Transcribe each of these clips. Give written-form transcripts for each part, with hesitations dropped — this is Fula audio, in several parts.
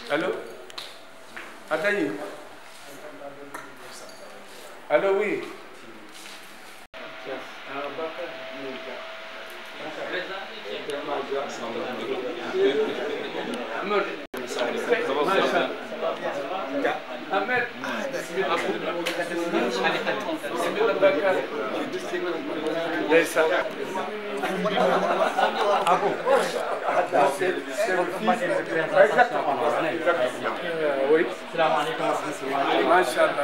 Allô? Attendez. Allô, oui. Ahmed. Neyse. Oui. السلام عليكم ورحمة الله. ما شاء الله.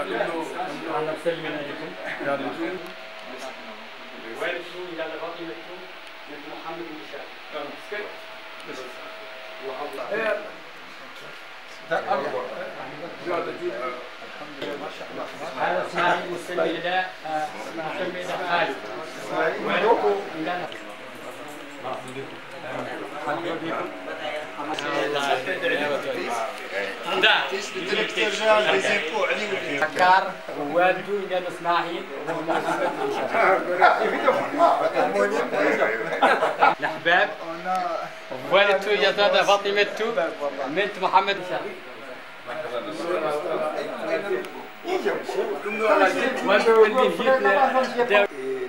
أهلا وسهلا عليكم. والدته إلى فاطمة بنت محمد بن هشام. هذا اسماعيل مسمي إلى مسمي إلى خالد. بكار والده إلى إسماعيل ومحمد بن هشام. الأحباب والدته إلى فاطمة بنت محمد بن هشام. Et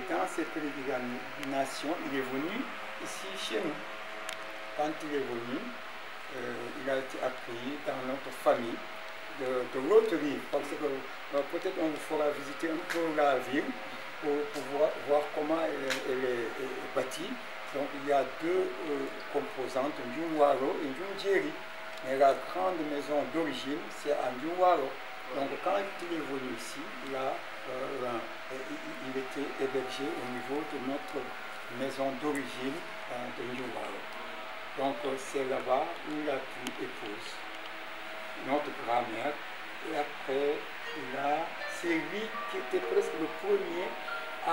dans cette pérégrination, il est venu ici chez nous. Quand il est venu, il a été accueilli dans notre famille de l'autre rive, parce que peut-être on vous fera visiter un peu la ville pour voir comment elle est bâtie. Donc il y a deux composantes, un Waro et un Djeri. Mais la grande maison d'origine, c'est à Waro. Donc quand il est venu ici, là, il était hébergé au niveau de notre maison d'origine de Waro. Donc c'est là-bas où il a pu épouser notre grand-mère. Et après, là, c'est lui qui était presque le premier à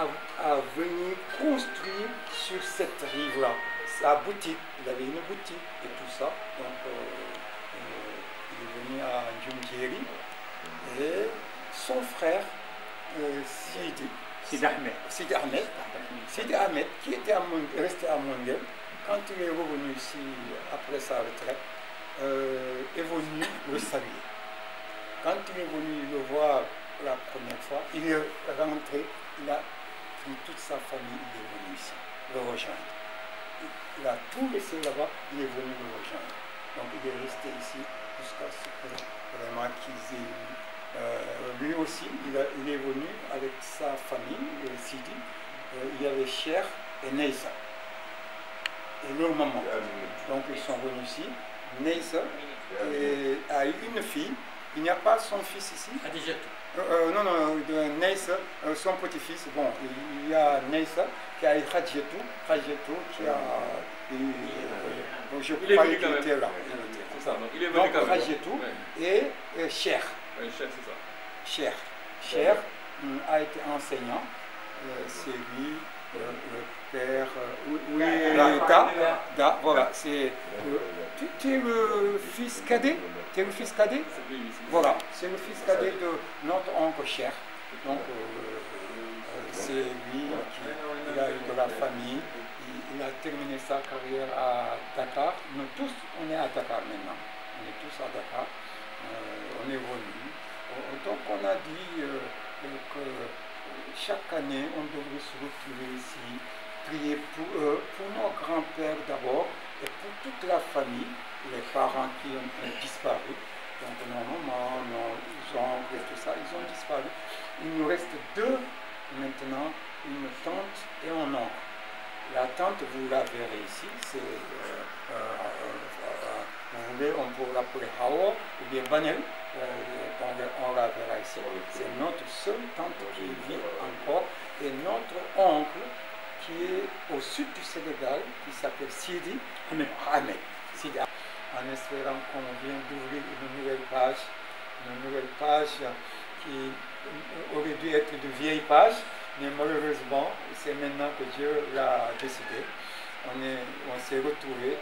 venir construire sur cette rive-là sa boutique. Il avait une boutique et tout ça. Donc il est venu à Ndjumdjeri. Et son frère, Sidi Ahmed, qui était resté à Mondel, quand il est revenu ici après sa retraite, est venu le saluer. Quand il est venu le voir la première fois, il est rentré, il a pris toute sa famille, il est venu ici, le rejoindre. Il a tout laissé là-bas, il est venu le rejoindre. Donc il est resté ici jusqu'à ce que vraiment qu'ils aient lui aussi, il est venu avec sa famille, Sidi. Il y avait Cher et Neissa. Et leur maman. Donc ils sont venus ici. Neissa a eu une fille. Il n'y a pas son fils ici. Non, Neissa, son petit-fils. Bon, il y a Neissa qui a eu Khadjetou qui a eu. Donc je crois qu'il était là. C'est ça, donc il est venu donc Khadjetou et Cher. Cher a été enseignant, c'est lui, le père, voilà, c'est, tu es le fils cadet, voilà, c'est le fils cadet de notre oncle Cher, donc c'est lui qui a eu de la famille, il a terminé sa carrière à Dakar, nous tous on est à Dakar maintenant, on est venus. Donc on a dit que chaque année on devrait se retrouver ici, prier pour eux, pour nos grands-pères d'abord, et pour toute la famille, les parents qui ont disparu. Donc nos mamans, nos oncles et tout ça, ils ont disparu. Il nous reste deux maintenant, une tante et un oncle. La tante, vous la verrez ici, c'est, vous voulez, on peut l'appeler Hawa ou bien Banel. On la verra ici. C'est notre seule tante qui vit encore et notre oncle qui est au sud du Sénégal, qui s'appelle Sidi Ahmed. En espérant qu'on vient d'ouvrir une nouvelle page qui aurait dû être de vieille page, mais malheureusement, c'est maintenant que Dieu l'a décidé. On s'est retrouvés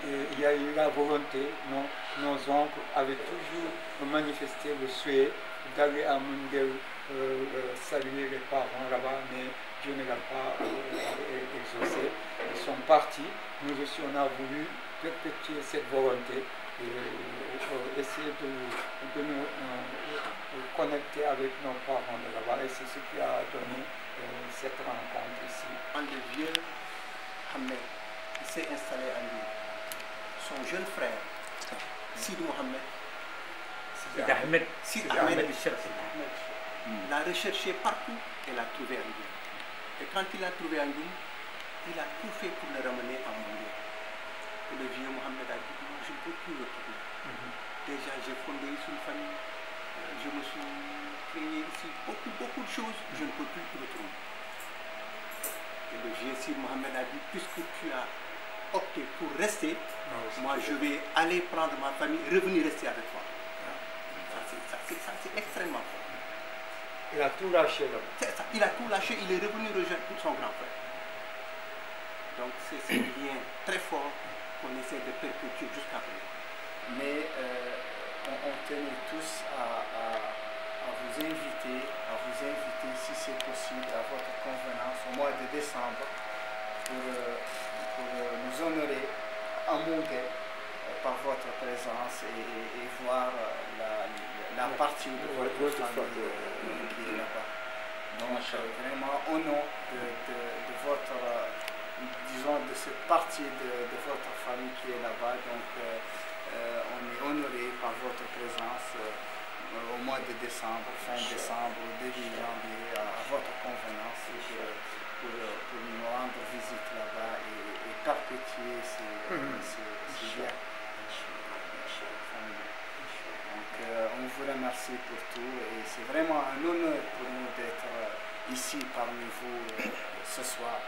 il y a eu la volonté, nos oncles avaient toujours manifesté le souhait d'aller à Mundel saluer les parents là-bas, mais Dieu ne l'a pas exaucé. Ils sont partis. Nous aussi, on a voulu perpétuer cette volonté et essayer de nous connecter avec nos parents de là-bas. Et c'est ce qui a donné cette rencontre ici. Quand le vieux Ahmed s'est installé à Lyon, son jeune frère, Sidi Mohamed, Sidi Ahmed l'a recherché partout et l'a trouvé à Lyon. Et quand il l'a trouvé à Lyon, il a tout fait pour le ramener à Moulin. Et le vieux Mohamed a dit, non, je ne peux plus le retrouver. Déjà, j'ai fondé ici une famille, je me suis créé ici beaucoup de choses, je ne peux plus le retrouver. Et le vieux Sidi Mohamed a dit, puisque tu as opté pour rester, moi je vais aller prendre ma famille, revenir rester avec toi. Ça c'est extrêmement fort. Il a tout lâché là. C'est ça, il a tout lâché, il est revenu rejoindre son grand frère. Donc c'est ce lien très fort qu'on essaie de perpétuer jusqu'à présent. Mais on tenait tous à vous inviter, si c'est possible, à votre convenance au mois de décembre pour nous honorer à Moungué par votre présence et voir la partie de votre famille qui est là-bas. Donc vraiment au nom de votre, disons, de cette partie de votre famille qui est là-bas, donc on est honoré par votre présence au mois de décembre, fin décembre, début janvier, à votre convenance pour nous rendre visite là-bas et perpétuer ces liens. Donc on vous remercie pour tout et c'est vraiment un honneur pour nous d'être ici parmi vous ce soir,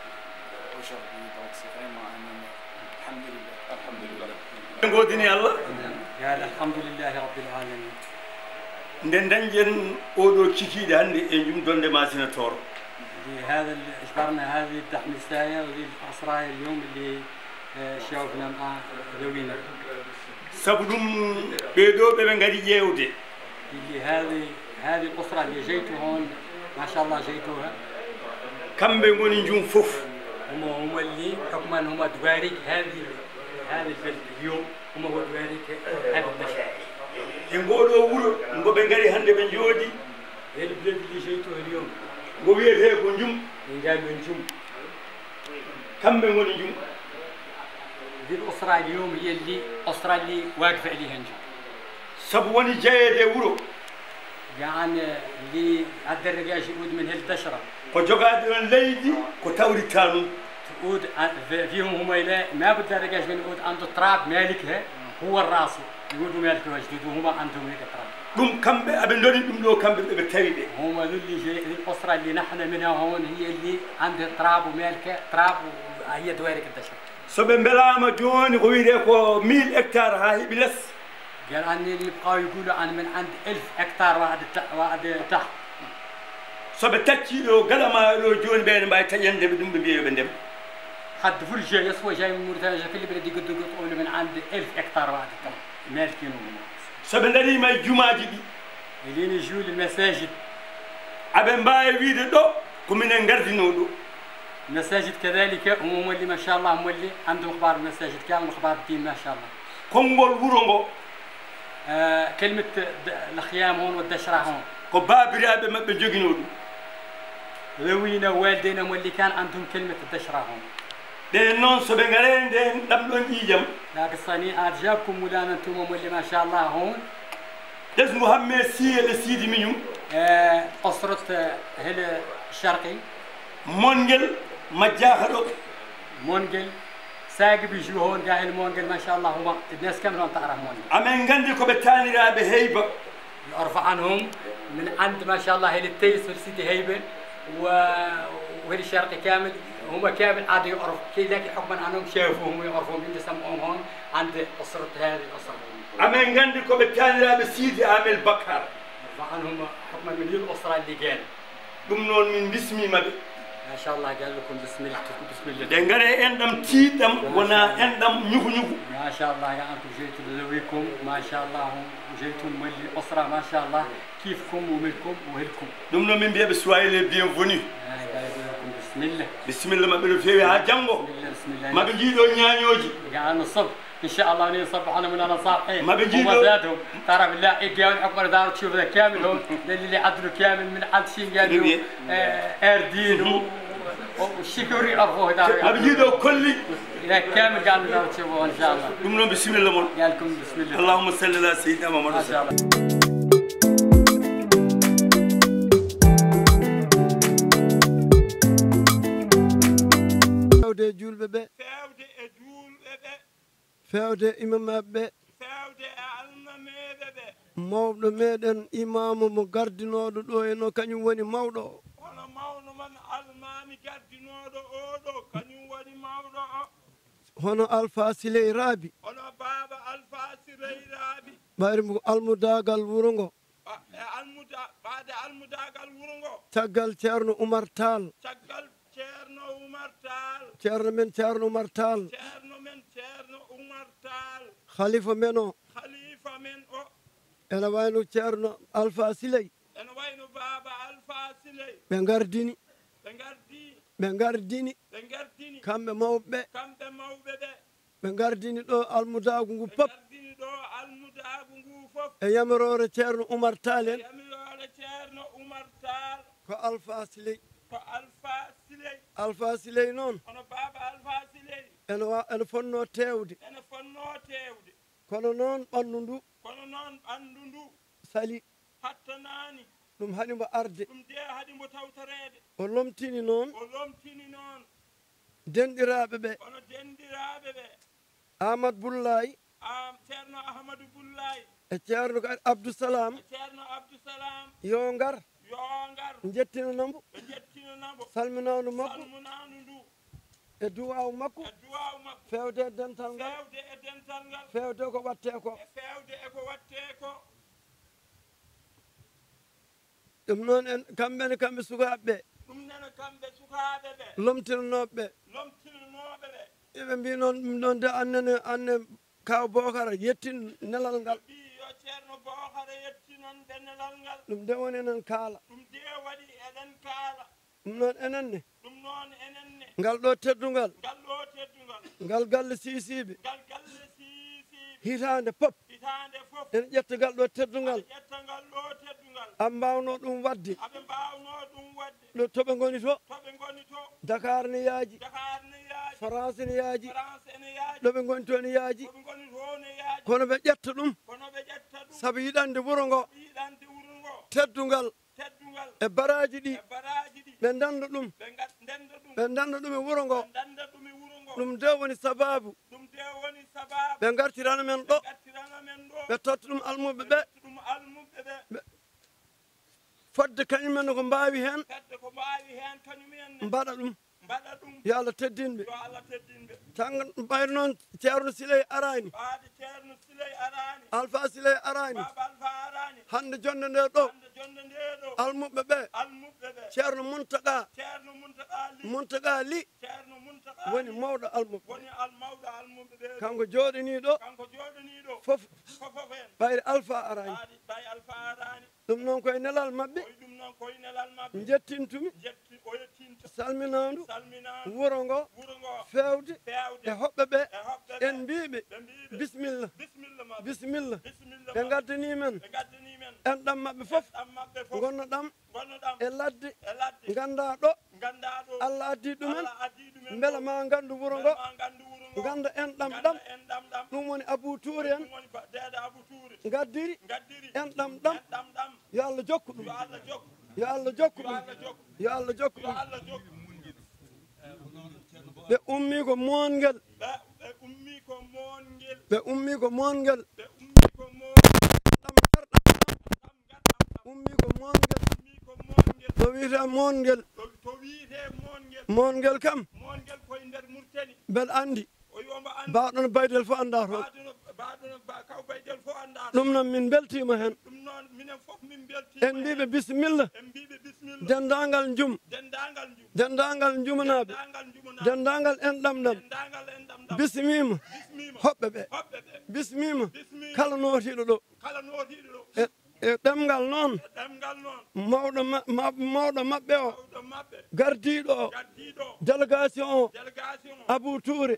aujourd'hui, donc c'est vraiment un honneur. Alhamdulillah. Godini Allah يا الحمد لله رب العالمين. nden dañƴen oɗo cikiɗe hannde e jum donde masina toro هذا اللي اجبرنا هذه التحميسايه وهذه الاسرايه اليوم اللي شافنا مع ذوينا. saabu ɗum ɓeɗo ɓeɓe gaari ƴewde اللي هذه الاسره اللي جيتوا هون ما شاء الله جيتوها. kamɓe goni jum fof هم اللي حكما هم دواريك هذه البلد اليوم هم هو دواريك هذا المشاعر. e ngoɗo wuuro ngoɓe gaari hannde ɓe jooɗi هي البلد اللي جيتوها اليوم ngo wiyete ko jum قالوا نجوم. kamɓe goni jum هذه الاسره اليوم هي اللي اسره اللي واقفه عليها نجوم. saabu woni jeeyede wuuro يعني اللي هذا الرجاج يعود من هالدشره ko jogaade ɗon leydi ko tawritta ɗum تعود فيهم هم ما بده الرجاج من يعود عنده تراب مالكها هو الراس يعودوا مالك وجدود وهم عندهم هيك تراب. ɗum kamɓe aɓe doni ɗum ɗo kamɓe ɓeɓe tawi ɗe هم اللي جاي الاسره اللي نحن منها هون هي اللي عندها تراب ومالكه تراب وهي دوارك الدشره. soɓe belama joni ko wiyete ko 1000 hectares ha heeɓi less قال عني اللي بقاو يقولوا انا من عند 1000 هكتار واحد تحت. soɓe tacci ɗo gaɗama ɗo joni ɓeɗe mbawi taƴande ɓe ɗum ɓe mbiya ɓe ndema حد فرجة يسوى جاي من موريتانيا كل بلد يقطعون من عند 1000 هكتار واحد تحت مالكين هم. soɓe darima e jumaji ɗi اللي يجوا للمساجد aɓe mbawi wiide ɗo ko minen gardino ɗo المساجد كذلك هم اللي ما شاء الله هم اللي عندهم اخبار المساجد كامل اخبار الدين ما شاء الله. konngol wuuro ngo كلمة الخيام هون والدشرة هون ko babiraɓe mabɓe joguino ɗum ذوينا والدينا هم اللي كان عندهم كلمة الدشرة هون. ɗen noon soɓe gaare nden ɗam ɗon ƴiijam لكن صنيعة جابكم مولانا انتم هم اللي ما شاء الله هون ɓesngu hamme siyele siidi miñum أسرة هل الشرقي mongel majjaka ɗo مونجل ساقي بيجوا هون قاهل مونجل ما شاء الله هم الناس كاملهم تعرف مونجل. amen gandi koɓe taniraɓe heyba يعرف عنهم من عند ما شاء الله هل التيس والسيدي هيبة وهل الشرقي كامل هم كامل عاد يعرف كي لكن حكما عنهم شافوهم يعرفون من يسموهم هون عند أسرة هذه الأسرة. amen gandi koɓe taniraɓe siidi amel bakar يعرف عنهم حكما من هي الأسرة اللي قال. ɗum noon min bismimaɓe ما شاء الله قال لكم بسم الله دنگare endam tiidam wona endam ñuku ñuku ما شاء الله يا انتم جيتوا لذويكم ما شاء الله جيتوا من الاسره ما شاء الله كيفكم وملكم وهلكم dum no min biye soyez les bienvenus قال لكم بسم الله bismillah mabbe no fewi ha jango بسم الله mabbe jiido ñaañoji قال الصبح ان شاء الله نصبح انا من انا صاحي ما بيجي له. ذاتهم ترى بالله يجي اكبر دار تشوف ذا كامل هم اللي عدلوا كامل من عد شيء قالوا اردين والشكر يعرفوه دار mabbe jiido kolli كامل قالوا دار تشوفوه ان شاء الله dum no bismillah mon قال لكم بسم الله اللهم صل على سيدنا محمد ما شاء الله fewde julɓe ɓe fewde e julɓe ɓe fewde imamaɓe fewde e almameɓe ɓe mawɗo meɗen imamu mo gardinoɗo ɗo eno kañum woni mawɗo o hono mawno man almami gardinoɗo oɗo kañum woni mawɗo o hono alpha siley raabi hono baba alpha siley raabi ɓayri mo almudagal wuro ngo e ɓaade almudagal wuro ngo caggal ceerno oumar tall caggal ceerno oumar tall ceerno men ceerno oumar tall ceerno men ceerno oumar tall khalifa men o khalifa men o ene wayno ceerno alpha siley ene wayno baba alpha siley ɓe gardini ɓe gardi ɓe gardini ɓe gardini kamɓe mawɓe kamɓe mawɓe ɓe ɓe gardini ɗo almudagu ngu pop gardini ɗo almudagu ngu fof e yamirore ceerno oumar tall en yamirore ceerno oumar tall ko alpha siley ko alpha siley alpha siley noon hono baba alpha siley ene fonno tewde ene fonno tewde kono noon ɓandu ndu kono noon ɓandu ndu sali hattanani ɗum haɗimo arde ɗum de haɗi mbo tawtorede o lomtini noon o lomtini noon denɗiraɓe ɓe kono denɗiraɓe ɓe amadou boullayi ceerno ahmadou boullayi e ceerno abdousalam e ceerno abdousalam yo ngar yo ngar jettinanamo ɓe jettinanamo salminanu makko salminanu ndu e duwaw makko e duwaw makko fewde e dental ngal fewde e dental ngal fewde ko watte ko e fewde eko watte ko ɗum noon en kamɓe sukaɓeɓe ɗum nana kamɓe sukaɓe ɓe lomtinanoɓe lomtinanoɓe ɓe eɓe mbi noon ɗum ɗon de anne kaw bokara yettin nelal ngal ɓi yo ceerno bokara yettinon ɓe nelal ngal ɗum de woni enen kaala ɗum de waɗi eɗen kaala ɗum noon enenne ɗum noon enenne ngal ɗo teddugal ngal ɗo teddugal ngal galle sisiɓe ngal galle siisiɓe hitande pop hitande fof ene ƴetta ngal ɗo teddugal ƴetta ngal ɗo teddugal an mbawno ɗum wadde aɓe mbawno ɗum wadde ɗo toɓe goni to toɓe goni to dakar ne yaaji dakar ne yaaji france ne yaaji france ene yaaji ɗoɓe goni to ne yaaji toɓe goni to ne yaaji kono ɓe ƴetta ɗum kono ɓe ƴetta ɗum saabu yiɗande wuuro ngo yiɗande wuro ngo teddugal teddugal e baraji ɗi e baraji ɗi ɓe danda ɗum ɓe ndenda ɗum ɓe danda ɗum e wuuro ngo ɓe danda ɗum e wuro ngo ɗum de woni sababu ɗum de woni sababu ɓe gartirana men ɗo gartirana men ɗo ɓe totta ɗum almuɓe ɓe ɗum almuɓe ɓe fodde kañumen ko mbawi hen fedde ko mbawi hen kañumen mbaɗa ɗum mbaɗa ɗum yo Allah teddinɓe yo Allah teddinɓe tan ɓayde noon ceerno siley arani ɓaade ceerno siley arani alpha siley arani baba alpha arani hande jonde nde ɗo hande jonde nde ɗo almuɓe ɓe almuɓe ɓe ceerno muntaka ceerno muntaka li muntaka li ceerno muntaka woni mawɗo almuɓe woni mawɗo almuɓe ɓe kanko joɗani ɗo kanko joɗani ɗo fof fof hen ɓayde alpha arani ɓaade bay alpha arani ɗum noon koye nelal mabɓe koye ɗum noon koye nelal mabɓe jettintumi jetti o yettinta salminandu salminandu wuuro ngo wuro ngo fewde fewde e hoɓɓe ɓe e hoɓɓe ɓe en mbiɓe ɓe mbiɓe bisimilla bisimilla mabɓe bisimilla bisimilla ɓe gaddani men ɓe gaddani men en ɗam mabɓe fof ɗam mabɓe fof gonno ɗam gonnoɗam e ladde e ladde ganda ɗo ganda ɗo Allah addi ɗumen Allah addi ɗumen beela ma gandu wuuro ngo ma gandu wuro ngo ganda en ɗam ganda ɗam en ɗam ɗam ɗum woni Abou Touré en ɗum woni deede Abou Touré gaddiri gaddiri en ɗam ɗam en ɗam ɗam yo Allah jokku ɗum yo Allah jokku yo Allah jokku yo ɗum Allah jokku yo Allah jokku yo ɗum Allah jokku ɓe ummi ko mongel ɓe ummi ko mongel ɓe ummi ko mongel ɓe ummi ko mongel ɗam garɗam ɗam gaɗɗam ummi ko mongel ummi ko mongel to wiyete mongel to wiite mongel mongel kam mongel koye nder Mauritanie beɗa andi o wiyomo andi mbawɗon baydel fof anda toon ɗum min beltima hen en mbiɓe bisimilla dendagal jum dendagal jumanaɓe dendagal enɗamɗam bisimima hoɓɓe ɓe bisimima kala notiɗo ɗo e ɗemgal noon mawɗo maɓɓe o gardiɗo o délégation o Abou Touré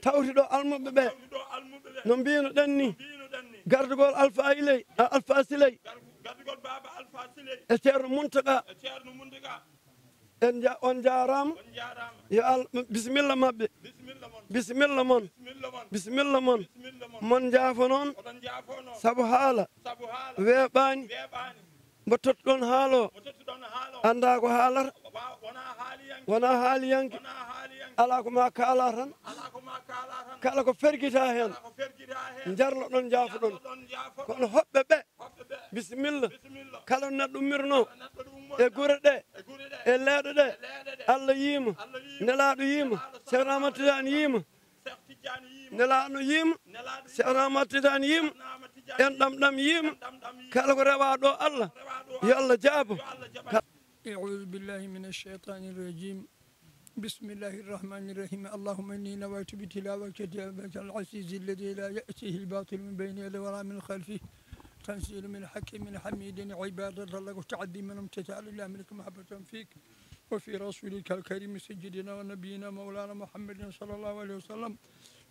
tawtiɗo almuɓe ɓe no mbino ɗen ni gardugol Alpha Siley e ceerno Muntaka on jarama yo bisimilla mabɓe bisimilla mon mon jaafo noon saabu haala weeɓani mbo tottuɗon haalo anda ko haalata wona haaliyanke ala ko ma kaala tan kala ko ferguita hen jarlo ɗon jaafoɗon kono hoɓɓe ɓe bisimilla kala neɗɗo ummirno e gure ɗe e leeɗe ɗe Allah yiima nelaɗo yiima Cheikh Ahmad Tidiane yiima nelaɗo yiima Cheikh Ahmad Tidiane yiima en ɗamɗam yiima kala ko rewa ɗo Allah yo Allah jaabo. أعوذ بالله من الشيطان الرجيم بسم الله الرحمن الرحيم اللهم إني نويت بتلاوة كتابك العزيز الذي لا يأتيه الباطل من بين يديه ولا من خلفه تنزيل من حكيم حميد عبادة الله وتعدي من امتثال الله منك محبة فيك وفي رسولك الكريم سيدنا ونبينا مولانا محمد صلى الله عليه وسلم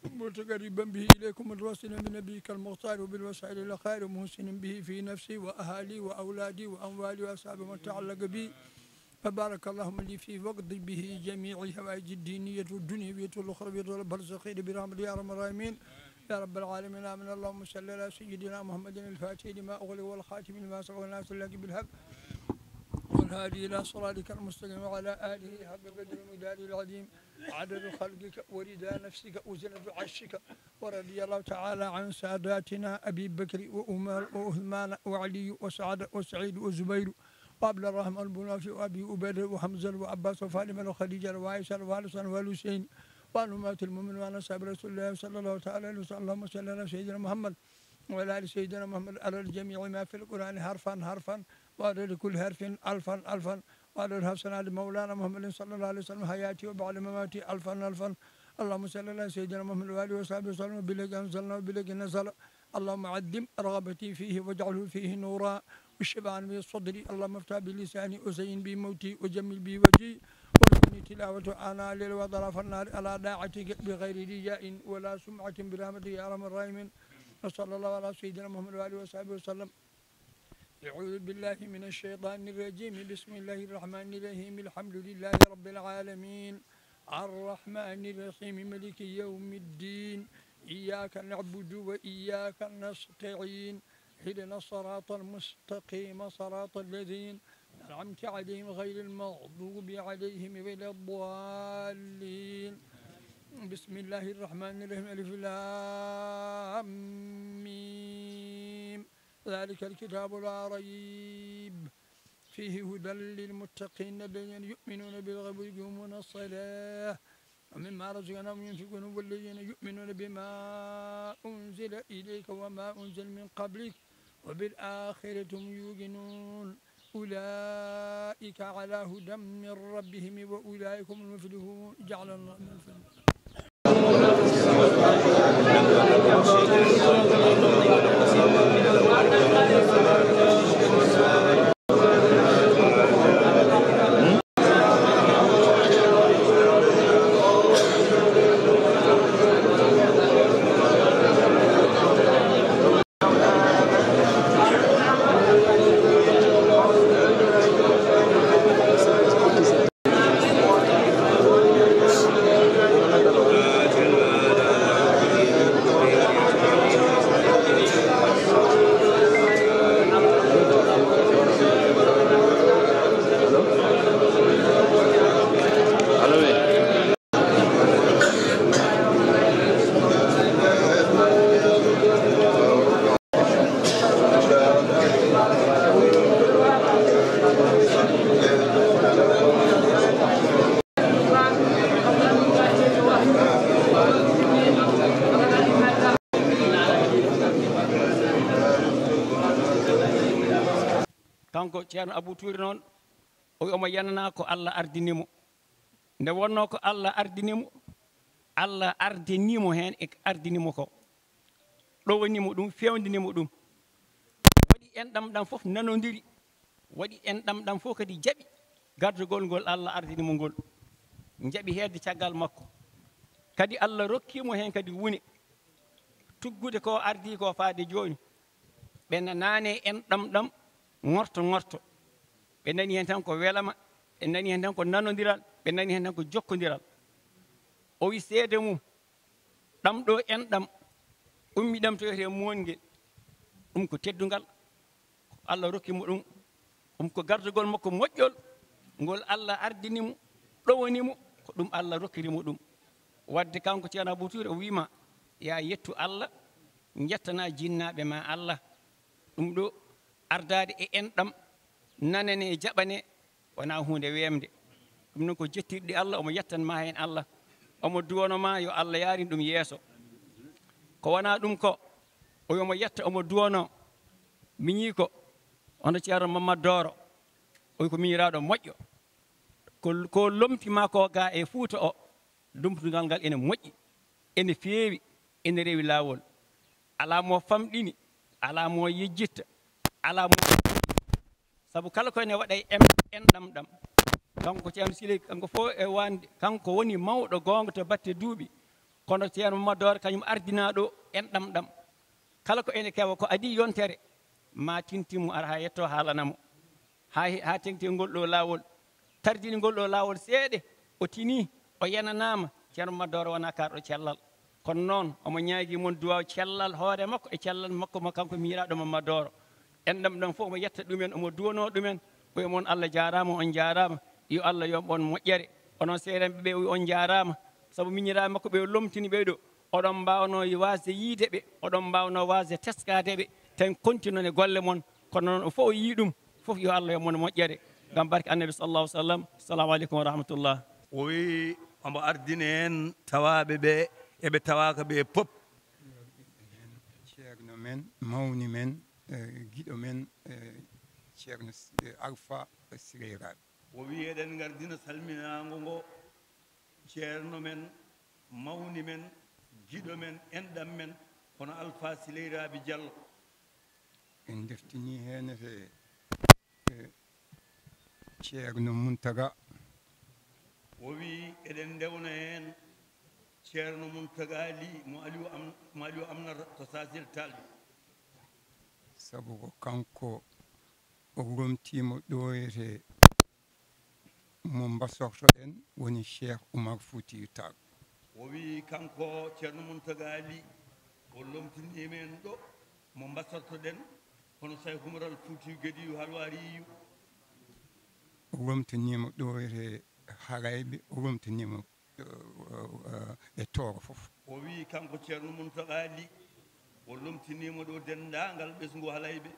متقربا به إليكم الرسول بنبيك المختار وبالوسائل الخير ومحسن به في نفسي وأهالي وأولادي وأموالي وأصحابي من تعلق بي فبارك اللهم لي في وقت به جميع الحوائج الدينية والدنيوية والأخروية والبرزخية برحمتك يا أرحم الراحمين يا رب العالمين آمين. اللهم صل على سيدنا محمد الفاتح لما أغلق والخاتم لما سبق الناس لك بالحق والهادي إلى صراطك المستقيم وعلى آله حق قدر المقدار العظيم عدد خلقك ورداء نفسك وزنة عرشك ورضي الله تعالى عن ساداتنا أبي بكر وعمر وعثمان وعلي وسعد وسعيد وزبير وعبد الرحمن بن عوف وأبي عبيدة وحمزة وعباس وفاطمة وخديجة وعائشة وحسن والحسين وعن أمهات المؤمنين وعن أصحاب رسول الله صلى الله تعالى عليه وسلم. اللهم صل على سيدنا محمد وعلى آل سيدنا محمد على الجميع ما في القرآن حرفا وعدد كل حرف ألفا وعدد حسنات مولانا محمد صلى الله عليه وسلم حياتي وبعد مماتي ألفا. اللهم صل على سيدنا محمد وآله وصحبه وسلم وبلغ أنزلنا وبلغ نزل. اللهم عدم رغبتي فيه واجعله فيه نورا والشبعان به صدري. اللهم افتح بلساني وزين بي موتي وجمل بي وجهي وارزقني تلاوة آناء الليل وطرف النهار على داعتك بغير رجاء ولا سمعة برحمتك يا أرحم الراحمين. وصلى الله على سيدنا محمد وآله وصحبه وسلم. أعوذ بالله من الشيطان الرجيم بسم الله الرحمن الرحيم الحمد لله رب العالمين الرحمن الرحيم ملك يوم الدين إياك نعبد وإياك نستعين اهدنا الصراط المستقيم صراط الذين أنعمت عليهم غير المغضوب عليهم ولا الضالين. بسم الله الرحمن الرحيم ألف لام ميم ذلك الكتاب لا ريب فيه هدى للمتقين الذين يؤمنون بالغيب ويقيمون الصلاة ومما رزقناهم ينفقون والذين يؤمنون بما أنزل إليك وما أنزل من قبلك وبالآخرة هم يوقنون أولئك على هدى من ربهم وأولئك هم المفلحون. جعلنا الله من المفلحين. kanko ceerno Abou Touré noon o omo yanana ko Allah ardinimo nde wonno ko Allah ardinimo Allah ardinimo hen e ardinimo ko ɗowanimo ɗum fewndinimo ɗum waɗi enɗam ɗam fof nanodiri waɗi enɗam ɗam fof kadi jaɓi gardugol ngol Allah ardinimo ngol jaɓi hedde caggal makko kadi Allah rokkimo hen kadi wune tuggude ko ardi ko faade joni ɓe nanane enɗam ɗam ngorto ɓe nani hen tan ko welama ɓe nani hen tan ko nanodiral ɓe nani hen tan ko jokkodiral o wi seede mum ɗam ɗo enɗam ummi ɗam to wiyete mongel ɗum ko teddugal Allah rokkimo ɗum ko gardugol makko moƴƴol ngol Allah ardinimo ɗowanimo ko ɗum Allah rokkirimo ɗum wadde kanko ceerno Abou Touré o wima ya yettu Allah jettana jinnaɓe ma Allah ɗum ɗo ardade e enɗam nanane e jaɓane wona hunde wemde ɗum noon ko jettirɗi Allah omo yettanma hen Allah omo duwanoma yo Allah yarin ɗum yeeso ko wona ɗum ko o yomo yetta omo duwano miñi ko hono ceerno Mamadou Doro o ko miñiraɗo moƴƴo ko lomtima ko ga e Fouta o lumtugal ngal ene moƴƴi ene feewi ene rewi lawol ala mo famɗini ala mo yejjitta ala mo sabu kala ko ene waɗa enɗam ɗam kanko ceerno Siley kanko fof e wande kanko woni mawɗo gonga to batte duuɓi kono ceerno Mamadou Doro kañum ardinaɗo enɗam ɗam kala ko ene kewa ko adi yontere ma tintimu ara ha yetto haalanamo ha tengti ngol ɗo lawol tardini ngol ɗo lawol seeɗe o tini o yananama ceerno Mamadou Doro wona karɗo cellal kono noon omo ñaagui moon duwaw cellal hoore makko e cellal makko mo kanko miiraɗo Mamadou Doro enɗam ɗam fof omo yetta ɗumen omo duwano ɗumen ɓoye moon Allah jarama on jarama yo Allah yomɓon moƴƴere onon seerenɓe ɓe on jarama saabu miñiraɓe makko ɓe lomtini ɓeɗo oɗon mbawno wasde yiide ɓe oɗon mbawno wasde teskade ɓe tan continue golle moon kono noon fof o yii ɗum fof yo Allah yomon moƴƴere gam barke annabi sallallahu alaihi wasallam assalamu aleykum wa rahmatullah o wi omo ardine en tawaɓe ɓe eɓe tawaka ɓe pop ceerno men mawni men guiɗo men ceerno Alpha Sileyraɓe o wi eɗen gardina salminago ngo ceerno men mawni men giɗo men enɗam men kono Alpha Sileyraɓe Diallo en deftini henete ceerno Muntaga o wi eɗen ndewna hen ceerno Muntaga Ly mo Aliou Amnata to Sasil Talɓe sabu ko kanko o romtimo ɗoyete mo mbasorto en woni Cheikh Oumar Foutiyou Tall o wi kanko ceerno Muntaga Ly o lomtini men ɗo mo mbasortoɗen hono Cheikh Oumar Foutiyou Guédiou Halwariyu o romtanimo ɗoyete harayɓe o romtanimo e tooro fof o wi kanko ceerno Muntaga Ly o lomtinimo ɗo dendagal ɓesgu halayɓe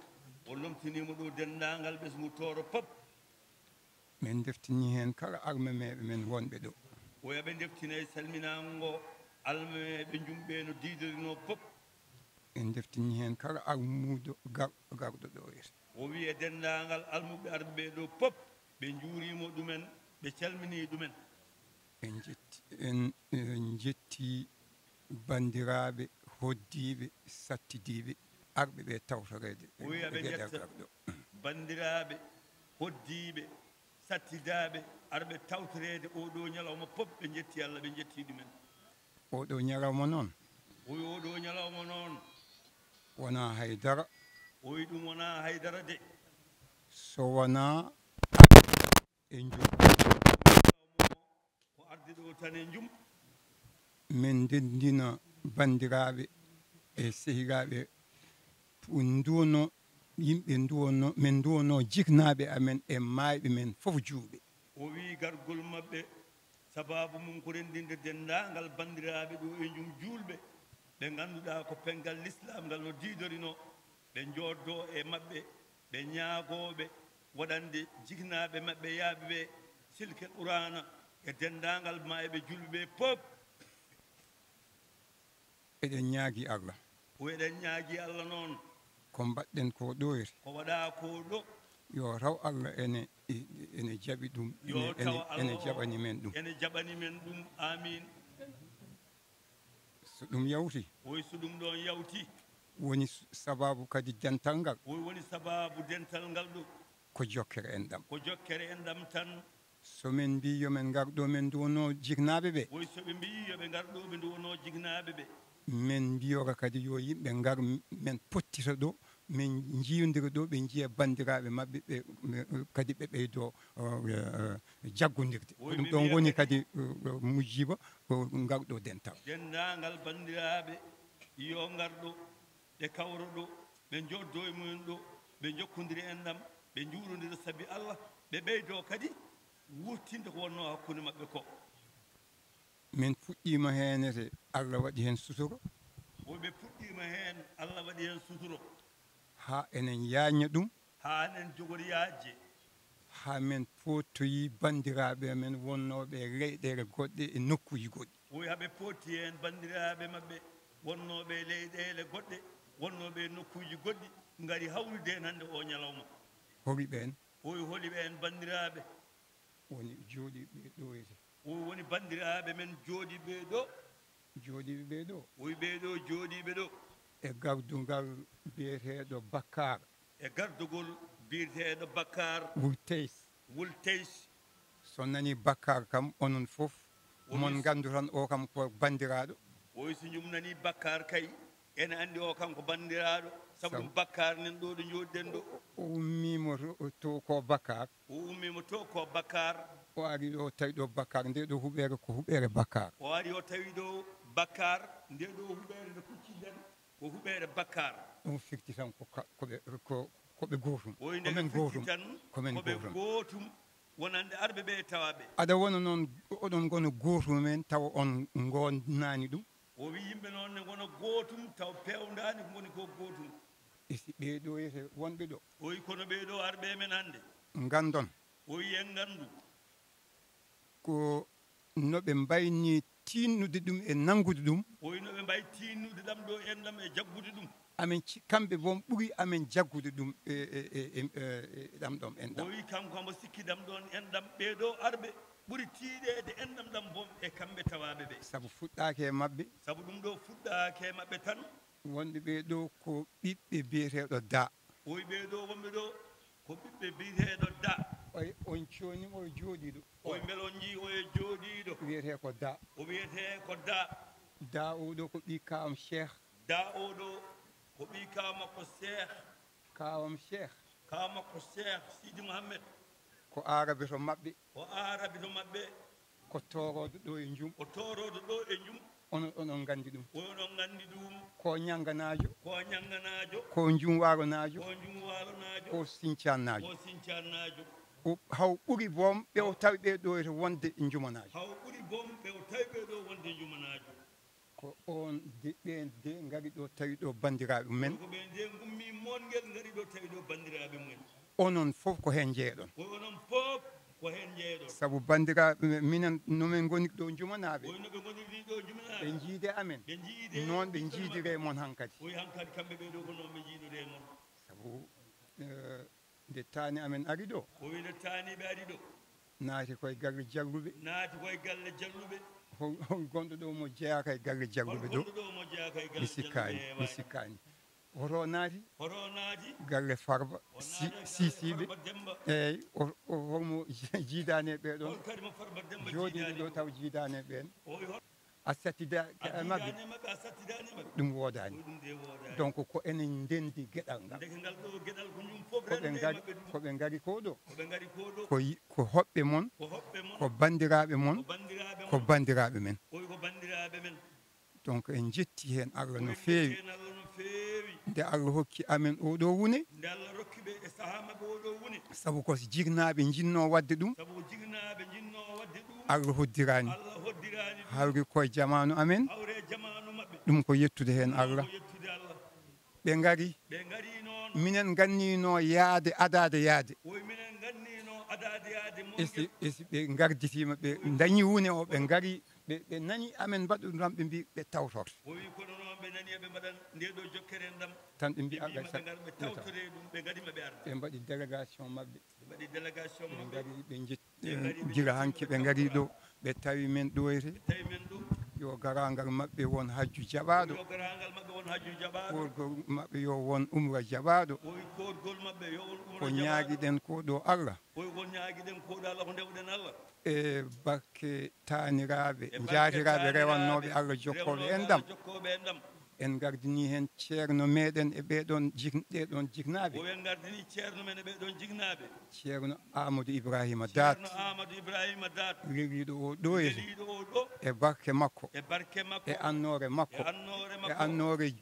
o lomtinimo ɗo dendagal ɓesgu tooro pop min deftini hen kala armameɓe men wonɓe ɗo o yaɓe deftina e salminago ngo almameɓe jumɓe no didorino pop en deftini hen kala armudo garɗo ɗo yete o wi e dendagal almuɓe arɓe ɗo pop ɓe juurimo ɗumen ɓe calmini ɗumen en jetti bandiraɓe hoddiɓe sattidiɓe arɓe ɓe tawtorede o wi aɓe jetta bandiraɓe hoddiɓe sattidaɓe arɓe tawtorede oɗo ñalawma pop ɓe jetti Allah ɓe jetti ɗumen oɗo ñalawma noon o wi oɗo ñalawma noon wona haydara o wi ɗum wona haydara de so wona e jum ko arde ɗo tan e jum min dendina bandiraɓe e sehiraɓe duwono yimɓe duwono min duwono jiknaɓe amen e mayɓe men fof juuɓe o wi gargol mabɓe sababu mum ko rendinde dendagal bandiraɓe ɗo e jum julɓe ɓe ganduɗa ko pengal l'islam ngal no didorino ɓe joddo e mabɓe ɓe ñaagoɓe waɗande jiknaɓe mabɓe yaaɓe ɓe silke qur'ana e dendagal ma eɓe julɓe ɓe pop eɗen ñaagui Allah o eɗen ñaagui Allah noon ko mbaɗɗen ko ɗoyre ko waɗa ko ɗo yo raw Allah ene jaɓi ɗum ene jaɓani men ɗum ene jaɓani men ɗum amin so ɗum yawti oy so ɗum ɗon yawti woni sababu kadi dental ngal oy woni sababu dental ngal ɗo ko jokkere en ɗam ko jokkere en ɗam tan somin mbi yomin ngar ɗo min duwono jignaɓe ɓe oy soɓe mbi yoɓe ngar ɗo ɓe duwono jignaɓe ɓe min mbiyora kadi yo yimɓe ngar min pottita ɗo min jiyodira ɗo ɓe jiiya bandiraɓe mabɓe ɓe kadi ɓe ɓeydo jaggodirde ko ɗum ɗon woni kadi mujjiba ko ngarɗo dental dendagal bandiraɓe yo ngar ɗo ɓe kawra ɗo ɓe joddo e mumen ɗo ɓe jokkodiri en ɗam ɓe juurodira saabi Allah ɓe ɓeydo kadi wurtinde ko wonno hakkude mabɓe ko min fuɗɗima henete Allah waɗi hen sutoro woɓe puɗɗima hen Allah waɗi hen sutoro ha enen yaña ɗum ha enen jogori yaajje ha min potoyi bandiraɓe men wonnoɓe leyɗele goɗɗe e nokkuji goɗɗi oyi haɓe pooti hen bandiraɓe mabɓe wonnoɓe leyɗele goɗɗe wonnoɓe e nokkuji goɗɗi ngari hawrude hen hande o ñalawma holi ɓen oyi holi ɓen bandiraɓe woni jooɗiɓe ɗoyde oyi woni bandiraɓe men jooɗiɓe ɗo jooɗiɓe ɓe ɗo oyi ɓeɗo jooɗiɓe ɗo e gardugal biyeteɗo Bakar e gardugol biyeteɗo Bakar wulteys so nani Bakar kam onon foof mon gandu tan o kam ko bandiraɗo oyi so ñum nani Bakar kay ene andi o kam ko bandiraɗo sabu ɗum Bakar nen ɗo ɗo jooɗiɗen ɗo o ummima to ko Bakar o ummima to ko Bakar o ari ɗo tawi ɗo Bakar nde ɗo huɓere ko huɓere Bakar o ari o tawi ɗo Bakar nde ɗo huɓere nde kucciɗen ko huɓere Bakar ɗum firti tan koɓe gotum oyi nde firti tan koɓe gotum wonande arɓe ɓe tawaɓe aɗa wona noon oɗon gona gotum men tawa on gonnani ɗum o wi yimɓe noon ne gona gotum taw pewdani ko goni ko gotum isi ɓeɗo yete wonɓe ɗo oyi kono ɓeɗo arɓe men hande gandon oyi en gandu ko noɓe mbayni tinnude ɗum e nangude ɗum oyi noɓe mbay tinnude ɗam ɗo en ɗam e jaggude ɗum amen kamɓe bon ɓuuri amen jaggude ɗum ɗam ɗon en ɗam oyi kanko mbo sikki ɗam ɗon en ɗam ɓeɗo arɓe ɓuuri tiiɗede en ɗam ɗam bom e kamɓe tawaɓe ɓe saabu fuɗɗake e mabɓe saabu ɗum ɗo fuɗɗake e mabɓe tan wonɓe ɓeɗo ko ɓiɓɓe biyeteɗo Da oyi ɓeɗo wonɓe ɗo ko ɓiɓɓe biyeteɗo Da oy on coni oye jooɗiɗo oye beele on jii oye jooɗiɗo wiyete ko Da o wiyete ko Da oɗo ko ɓi kawam Cheikh Da oɗo ko ɓi kawa makko Cheikh kawam Cheikh kawa makko Cheikh Sidi Mouhamed ko arabe to mabɓe ko arabe to mabɓe ko torodo ɗo e jum o torodo ɗo e jum onon gandi ɗum onon gandi ɗum ko ñanganajo ko jumwaronajo ko sincannajo haw ɓuuri boom ɓe o tawi ɓe ɗo to wonde jumanajo haw ɓuuri boom ɓe o tawi ɓe ɗo wonde jumanajo ko on ɓen de ngari ɗo tawi ɗo bandiraɓe men ko ɓen de gummi mongel ngari ɗo tawi ɗo bandiraɓe mumen onon fof ko hen jeeɗon onon fof ko hen jeeɗon saabu bandiraɓe minen nomin goni ɗo jumanaɓe noɓe goniri ɗo jumanaɓe ɓe jiide amen ɓe jiide noon ɓe jiidire mon hankadi oyi hankadi kamɓe ɓeɗo ko noon ɓe jiidude mon saabu nde taani amen ari ɗo o wi nde taaniɓe ari ɗo naati koye galle jalluɓe naati koye galle jalluɓe hol gonɗo ɗo mo jeeyaka e galle jalluɓe ɗo mi sikkani hoto naati galle Farba Sisiɓe eyyi holmo jiidani e ɓeɗon jooɗiɗo ɗo taw jiidani e ɓen a sattida e mabɓe ɗum woodani donc ko enen ndendi gueɗal ngal koɓe ngari ko ɗo ko hoɓɓe mon ko bandiraɓe mon ko bandiraɓe men donc en jetti hen Allah no feewi nde Allah hokki amen oɗo wune saabu ko jignaɓe jinno wadde ɗum Allah hoddirani hawri koye jamanu amen ɗum ko yettude hen Allah ɓe ngari minen gannino yaade adade yaade esi ɓe garditima ɓe dañi wune o ɓe ngari ɓe nani amen mbaɗu ɗum ɓe mbi ɓe tawtorte o wi kono noon ɓe nani eɓe mbaɗan nde ɗo jokkere en ɗam tan ɓe mbiya ɓe mbaɗi délégation maɓɓe ɓe ngari ɓe jira hanke ɓe ngari ɗo ɓe tawi men ɗoyre yo garangal maɓɓe won hajju jaɓaɗo korgol maɓɓe yo won umra jaɓaɗo ko ñaaguiɗen ko ɗo Allah e barke taniraɓe jaatiraɓe rewannoɓe Allah jokkoɓe en ɗam en gardini hen ceerno meɗen e ɓeɗon ɗeɗon jignaɓe ceerno Amadou Ibrahima Dat ririɗo o ɗoyre e barke makko e annore makko e annore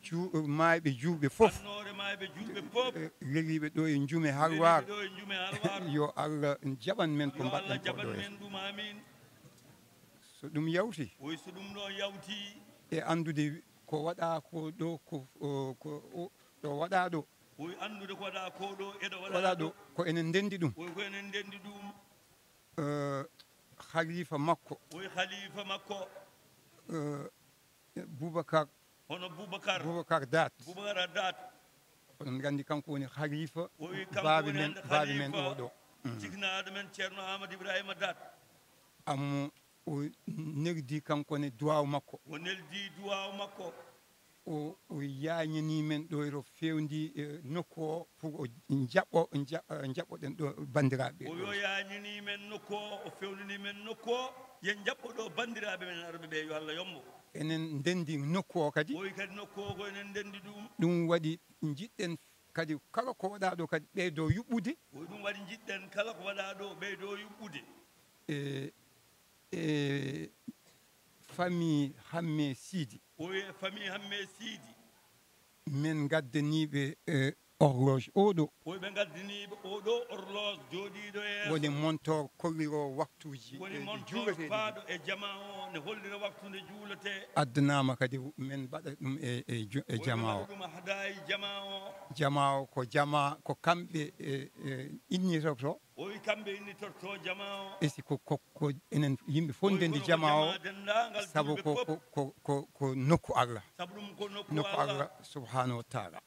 mayɓe juuɓe fof ririɓe ɗo e juume Halwar yo Allah jaɓan men ko mbaɗɗen ko ɗo so ɗum yawti e andude ko waɗa ko ɗo ko ɗo waɗa ɗo waɗa ɗo ko enen ndendi ɗum khalifa makko Boubacar Dat oɗon gandi kanko woni khalifa baabi men ɗo ɗo jignaɗo men ceerno Amadou Ibrahima Dat ammo o negdi kankone duwaw makko o neldi duwaw makko o yañani men ɗo ero fewndi nokku o pour o jaɓɓoɗen ɗo bandiraɓe o yañani men nokku o fewndini men nokku o yen jaɓɓo ɗo bandiraɓe men arɓe ɓe yo Allah yommo enen ndendi nokku o kadi oyi kadi nokku o ko enen ndendi ɗum waɗi jiɗɗen kadi kala ko waɗa ɗo kadi ɓeydo yuɓɓude ɗum waɗi jiɗɗen kala ko waɗa ɗo ɓeydo yuɓɓude famille Hamme Sidi famille Hamme Sidi min gaddaniɓe horloge oɗo ɓe gaddaniɓe oɗo horloge jooɗiɗo e woni montor kolliro waktuji juulete faaɗo e jama o ne hollira waktu nde juulete addanama kadi min mbaɗa ɗum e jama o ɗum haday jama o ko jama ko kamɓe innitoto oyi kamɓe innitorto jama o esi ko enen yimɓe fof ndendi jama o sabu ko nokku Allah sabu ɗum ko nokku Allah subhanahu wa taala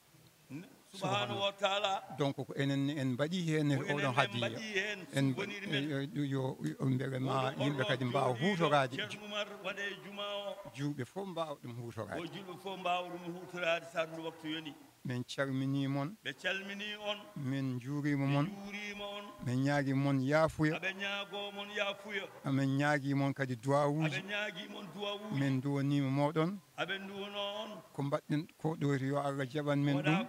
subhanahu wa taala donc ko enen en mbaɗi hen oɗon hadiya en yo beele ma yimɓe kadi mbawa hutorade juuɓe fof mbawa ɗum hutorade juuɓe fof mbawa ɗum hutorade sa ɗum waktu yoni min calmini mon ɓe calmini on min juurima mon min ñaagui mon yaafuya aɓe ñaago mon yaafuya amin ñaagui mon kadi duwawuji aɓe ñaagui mon duwawuji min duwanima moɗon aɓe duwano on ko mbaɗɗen ko ɗo yo Allah jaɓan men ɗum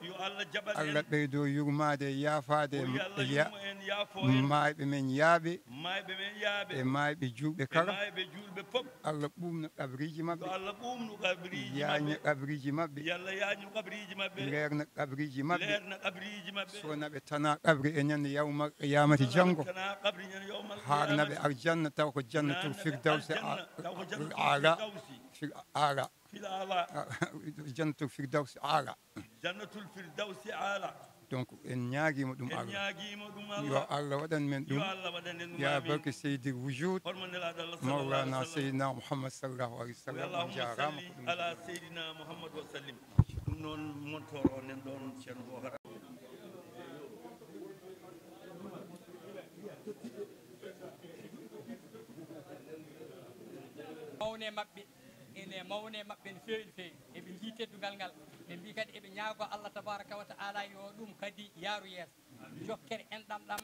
yo Allah jaɓan Allah ɓeydo yurmade e yaafade mayɓe men yaaɓe e mayɓe julɓe kala Allah ɓumno qabriji mabɓe yaña qabriji mabɓe leerna qabriji mabɓe sonaɓe tana qabri e ñande yawma qiyamati janggo harnaɓe aljanna taw ko jannatul firdawsi ala jannatul firdawsi ala donc en ñaaguima ɗum Allah yo Allah waɗan men ɗum ya barke seydi wujud mawlana seydina Muhammad sallallahu alayhi wa sallam on jarama ko ɗum ala seydina Muhammad wa sallim ɗum noon montoro nen ɗon ceerno Bocara mawne maɓɓe ene mawne maɓɓe no feewi no feewi eɓe jii teddugal ngal ɓe mbi kadi eɓe ñaago Allah tabaraka wa taala yo ɗum kadi yaaru yeeso jokkere enɗam ɗam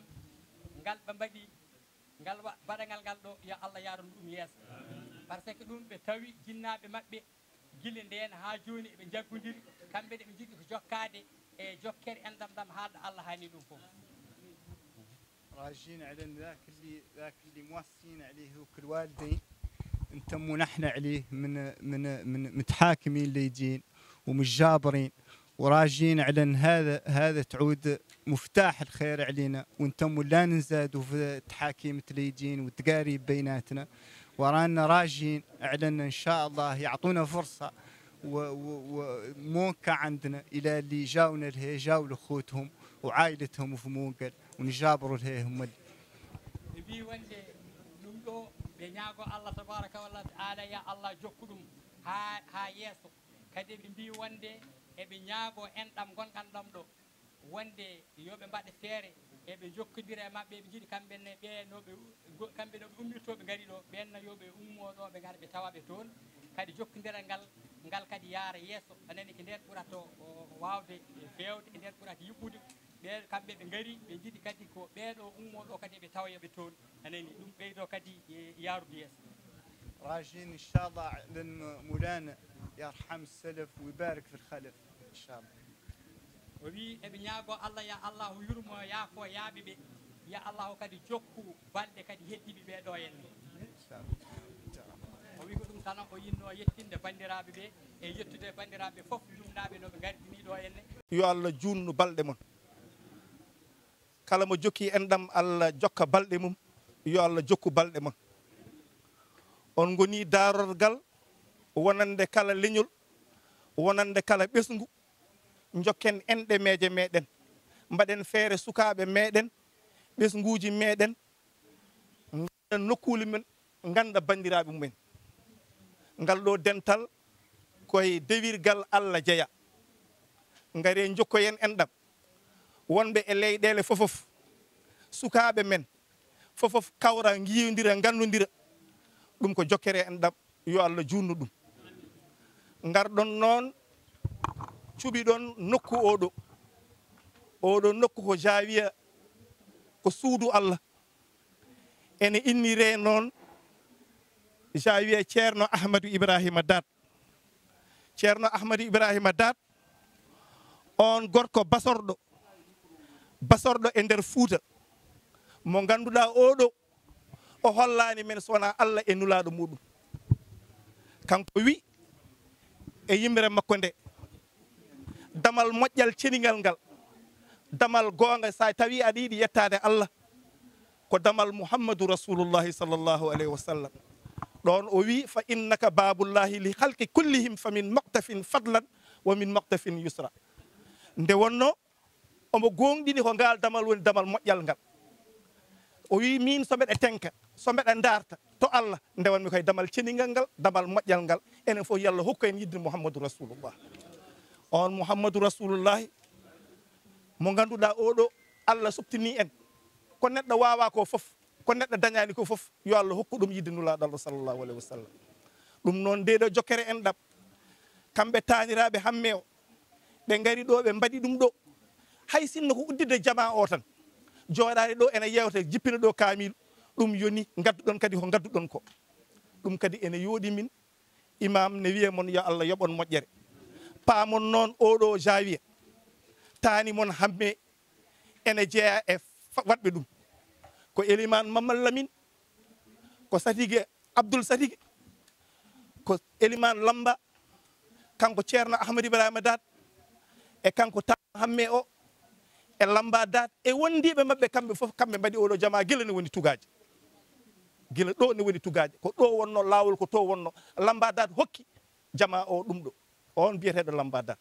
ngal ɓe mbaɗi ngal baɗagal ngal ɗo yo Allah yaarun ɗum yeeso par ce que ɗum ɓe tawi jinnaɓe maɓɓe guila nden ha joni eɓe jaggodiri kamɓe ɗe ɓe jiɗi ko jokkade e jokkere enɗam ɗam haɗa Allah hani ɗum fof راجين على ذاك اللي موصين عليه وكل والدين انتم ونحن عليه من متحاكمين ليجين ومش وراجين على ان هذا تعود مفتاح الخير علينا وانتم لا نزادوا في تحاكيم ليجين والتقاريب بيناتنا ورانا راجين على ان شاء الله يعطونا فرصه وموقع عندنا الى اللي جاونا له جاوا لاخوتهم وعائلتهم في موقل ونجابروا له هم ɓe ñaago Allah tabaraka wa taala ya Allah jokku ɗum ha yeeso kadi ɓe mbi wonde eɓe ñaago enɗam gonɗam ɗam ɗo wonde yoɓe mbaɗe feere eɓe jokkodira e maɓɓe eɓe jiiɗi kamɓenne ɓe noɓe kamɓe noɓe ummirtoɓe ngari ɗo ɓenna yoɓe ummo ɗo ɓe gara ɓe tawaɓe toon kadi jokkodiral ngal kadi yaara yeeso anani ko nden ɓurata wawde fewde e nden ɓurata yuɓɓude ɓe kamɓe ɓe ngari ɓe jiiɗi kadi ko ɓeɗo ummoɗo kadi ɓe tawayoɓe toon anani ɗum ɓeydo kadi yaarude yeeso راجين إن شاء الله لأن مولانا يرحم السلف ويبارك في الخلف إن شاء الله. وي ابن ياغو الله يا الله يرمو يا فو يا بيبي يا الله كدي جوكو بالde kadi heddiɓe ɓe ɗo en o wi ko ɗum tan o yinno yettinde bandiraɓe ɓe e yettude bandiraɓe fof jumnaɓe noɓe gardini ɗo henne yo Allah junnu balɗe mon kala mo jokki enɗam Allah jokka balɗe mum yo Allah jokku balɗe mon on goni darorgal wonande kala leñol wonande kala ɓesgu jokken enɗe meeje meɗen mbaɗen feere sukaɓe meɗen ɓesguji meɗen ganda nokkuli men ganda bandiraɓe mumen ngal ɗo dental koye dewirgal Allah jeeya ngare jokkoyen enɗam wonɓe e leyɗele fofof sukaɓe men fofof kawra giwdira gandodira ɗum ko jokkere enɗam yo Allah junnu ɗum ngarɗon noon cuɓiɗon nokku oɗo nokku ko jawiya ko suudu Allah ene innire noon jawiya ceerno Ahmadou Ibrahima Dat ceerno Ahmadou Ibrahima Dat on gorko basorɗo e nder Fuuta mo ganduɗa oɗo o hollani men sowona Allah e nulaɗo muɗum kanko wi e yimre makko nde damal moƴƴal cenigal ngal damal gonga sa tawi aɗa yiiɗi yettade Allah ko damal Muhammadou Rasulullahi sallllahu alayhi wa sallam ɗon o wi fa innaka babullahi li halqi kullihim fa min moktafin fadlan wa min moktafin yusra nde wonno omo gonɗini ko ngal damal woni damal moƴƴal ngal o wi min so mbeɗa tenka so mbeɗa darta to Allah ndewanmi koye damal cenigal ngal damal moƴƴal ngal enen fof yallah hokku en yidde Muhammadou Rasulullah on Muhammadou Rasulullahi mo ganduɗa oɗo Allah subtini en ko neɗɗo wawa ko fof ko neɗɗo dañani ko fof yo Allah hokku ɗum yidde nulaɗo Allah sallllahu alayhi wa sallam ɗum noon ndeɗo jokkere en ɗam kamɓe taniraɓe hamme o ɓe gari ɗo ɓe mbaɗi ɗum ɗo hay sinno ko uddide jama o tan jooɗade ɗo ene yewte jippina ɗo kamil ɗum yoni gadduɗon kadi ko gadduɗon ko ɗum kadi ene yooɗi min imam ne wiye mon yo Allah yoɓon moƴƴere paamon noon oɗo jawiya tani mon hamme ene jeeya e waɗɓe ɗum ko Eliman Mamadou Lamine ko Satigue Abdoul Satigue ko Eliman Lamba kanko ceerno Ahmadou Ibrahima Dat e kanko ta hamme o e Lamba Dat e wondiɓe mabɓe kamɓe fof kamɓe mbaɗi oɗo jama guila ne woni tugaji guila ɗo ne woni tugaji ko ɗo wonno lawol ko to wonno Lamba Dat hokki jama o ɗum ɗo on biyeteɗo Lamba Dat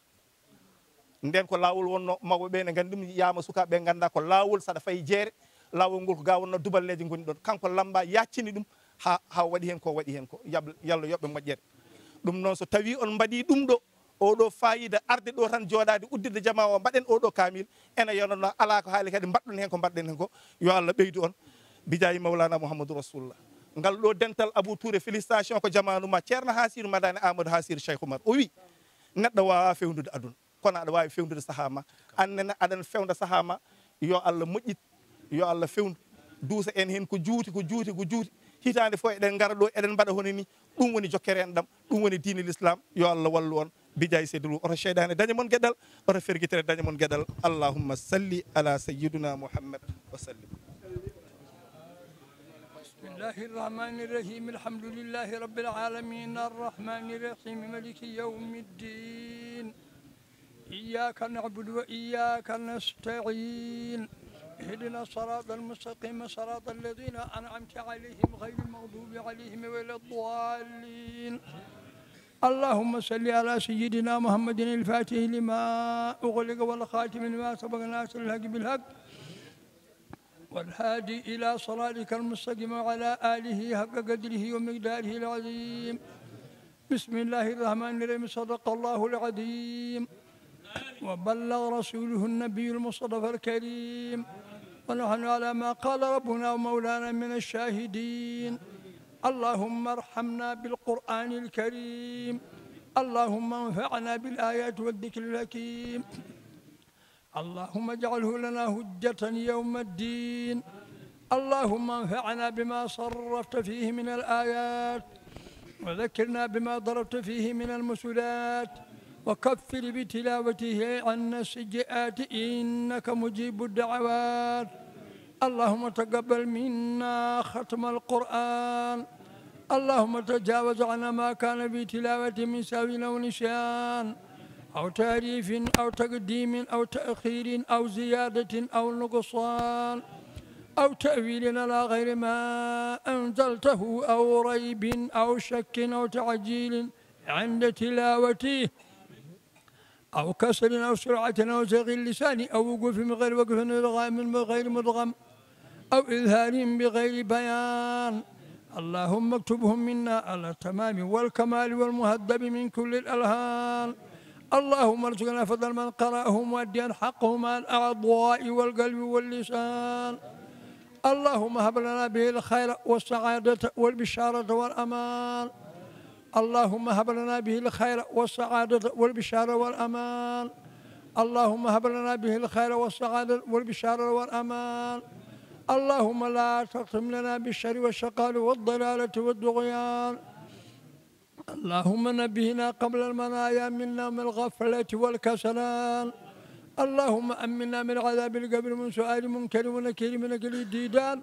nden ko lawol wonno mawɓe ne gandi ɗum yama sukaɓe ganda ko lawol saɗa fayi jeere lawol ngol ko ga wonno duballeji goni ɗon kanko Lamba yaccini ɗum ha waɗi hen ko waɗi hen ko yallah yoɓɓe moƴƴere ɗum noon so tawi on mbaɗi ɗum ɗo oɗo fayida arde ɗo tan joɗade uddide jama o mbaɗen oɗo kamil ene yonano ala ko haali kadi mbaɗɗon hen ko mbaɗɗen hen ko yo Allah ɓeydu on bijayi mawlana Mouhamadou Rasulullah ngal ɗo dental Abou Touré félicitation ko jamanu ma ceerno Hasirou Madani Amadou Hasir Cheikh Oumar o wi neɗɗo wawa fewnude aduna kono aɗa wawi fewnude sahama annene aɗan fewda sahama yo Allah moƴƴit yo Allah fewndu duusa en hen ko juuti hitande fof eɗen gara ɗo eɗen mbaɗa hono ni ɗum woni jokkere en ɗam ɗum woni diine l'islam yo Allah wallu on bijayi seydou oto cheydane daña mon gueɗal oto ferguitere daña mon gueɗal allahumma salli ala sayyidina Muhammad wa sallim bismillahi irrahmani irrahim alhamdulillahi rabbil alamin arrahmani irrahim maliki yawmi ddin iyyaka na'budu wa iyyaka nasta'in اهدنا الصراط المستقيم صراط الذين أنعمت عليهم غير المغضوب عليهم ولا الضالين اللهم صل على سيدنا محمد الفاتح لما أغلق والخاتم لما سبق ناصر الحق بالحق والهادي إلى صراطك المستقيم وعلى آله حق قدره ومقداره العظيم بسم الله الرحمن الرحيم صدق الله العظيم وبلغ رسوله النبي المصطفى الكريم، ونحن على ما قال ربنا ومولانا من الشاهدين. اللهم ارحمنا بالقرآن الكريم، اللهم انفعنا بالآيات والذكر الحكيم، اللهم اجعله لنا هجة يوم الدين. اللهم انفعنا بما صرفت فيه من الآيات، وذكرنا بما ضربت فيه من المثلات، وكفر بتلاوته عنا السيئات إنك مجيب الدعوات. اللهم تقبل منا ختم القرآن، اللهم تجاوز عنا ما كان في تلاوته من سهو أو نسيان أو تحريف أو تقديم أو تأخير أو زيادة أو نقصان أو تأويل على غير ما أنزلته أو ريب أو شك أو تعجيل عند تلاوته أو كسر أو سرعة أو زيغ اللسان أو وقوف من غير وقف من غير مدغم أو إظهار بغير بيان. اللهم اكتبهم منا على التمام والكمال والمهذب من كل الألهان. اللهم ارزقنا فضل من قرأهم وأديا حقهم على الأعضاء والقلب واللسان. اللهم هب لنا به الخير والسعادة والبشارة والأمان. اللهم هب لنا به الخير والسعادة والبشارة والأمان. اللهم هب لنا به الخير والسعادة والبشارة والأمان. اللهم لا تختم لنا بالشر والشقاء والضلالة والطغيان. اللهم نبهنا قبل المنايا منا من الغفلة والكسلان. اللهم أمنا من عذاب القبر من سؤال منكر ونكير من أجل الديدان.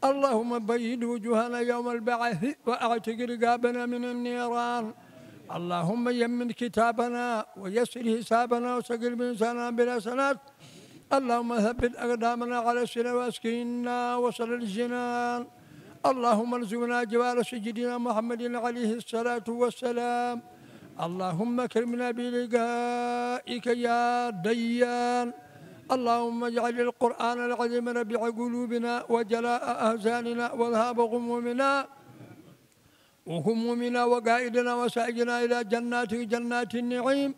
اللهم بيض وجوهنا يوم البعث وأعتق رقابنا من النيران. اللهم يمن كتابنا ويسر حسابنا وسقل بإنساننا بالحسنات. اللهم ثبت أقدامنا على السنة وأسكننا وصل الجنان. اللهم ارزقنا جوار سيدنا محمد عليه الصلاة والسلام. اللهم اكرمنا بلقائك يا ديان. اللهم اجعل القرآن العظيم ربيع قلوبنا وجلاء أحزاننا وذهاب غمومنا وقائدنا وسائقنا إلى جنات النعيم.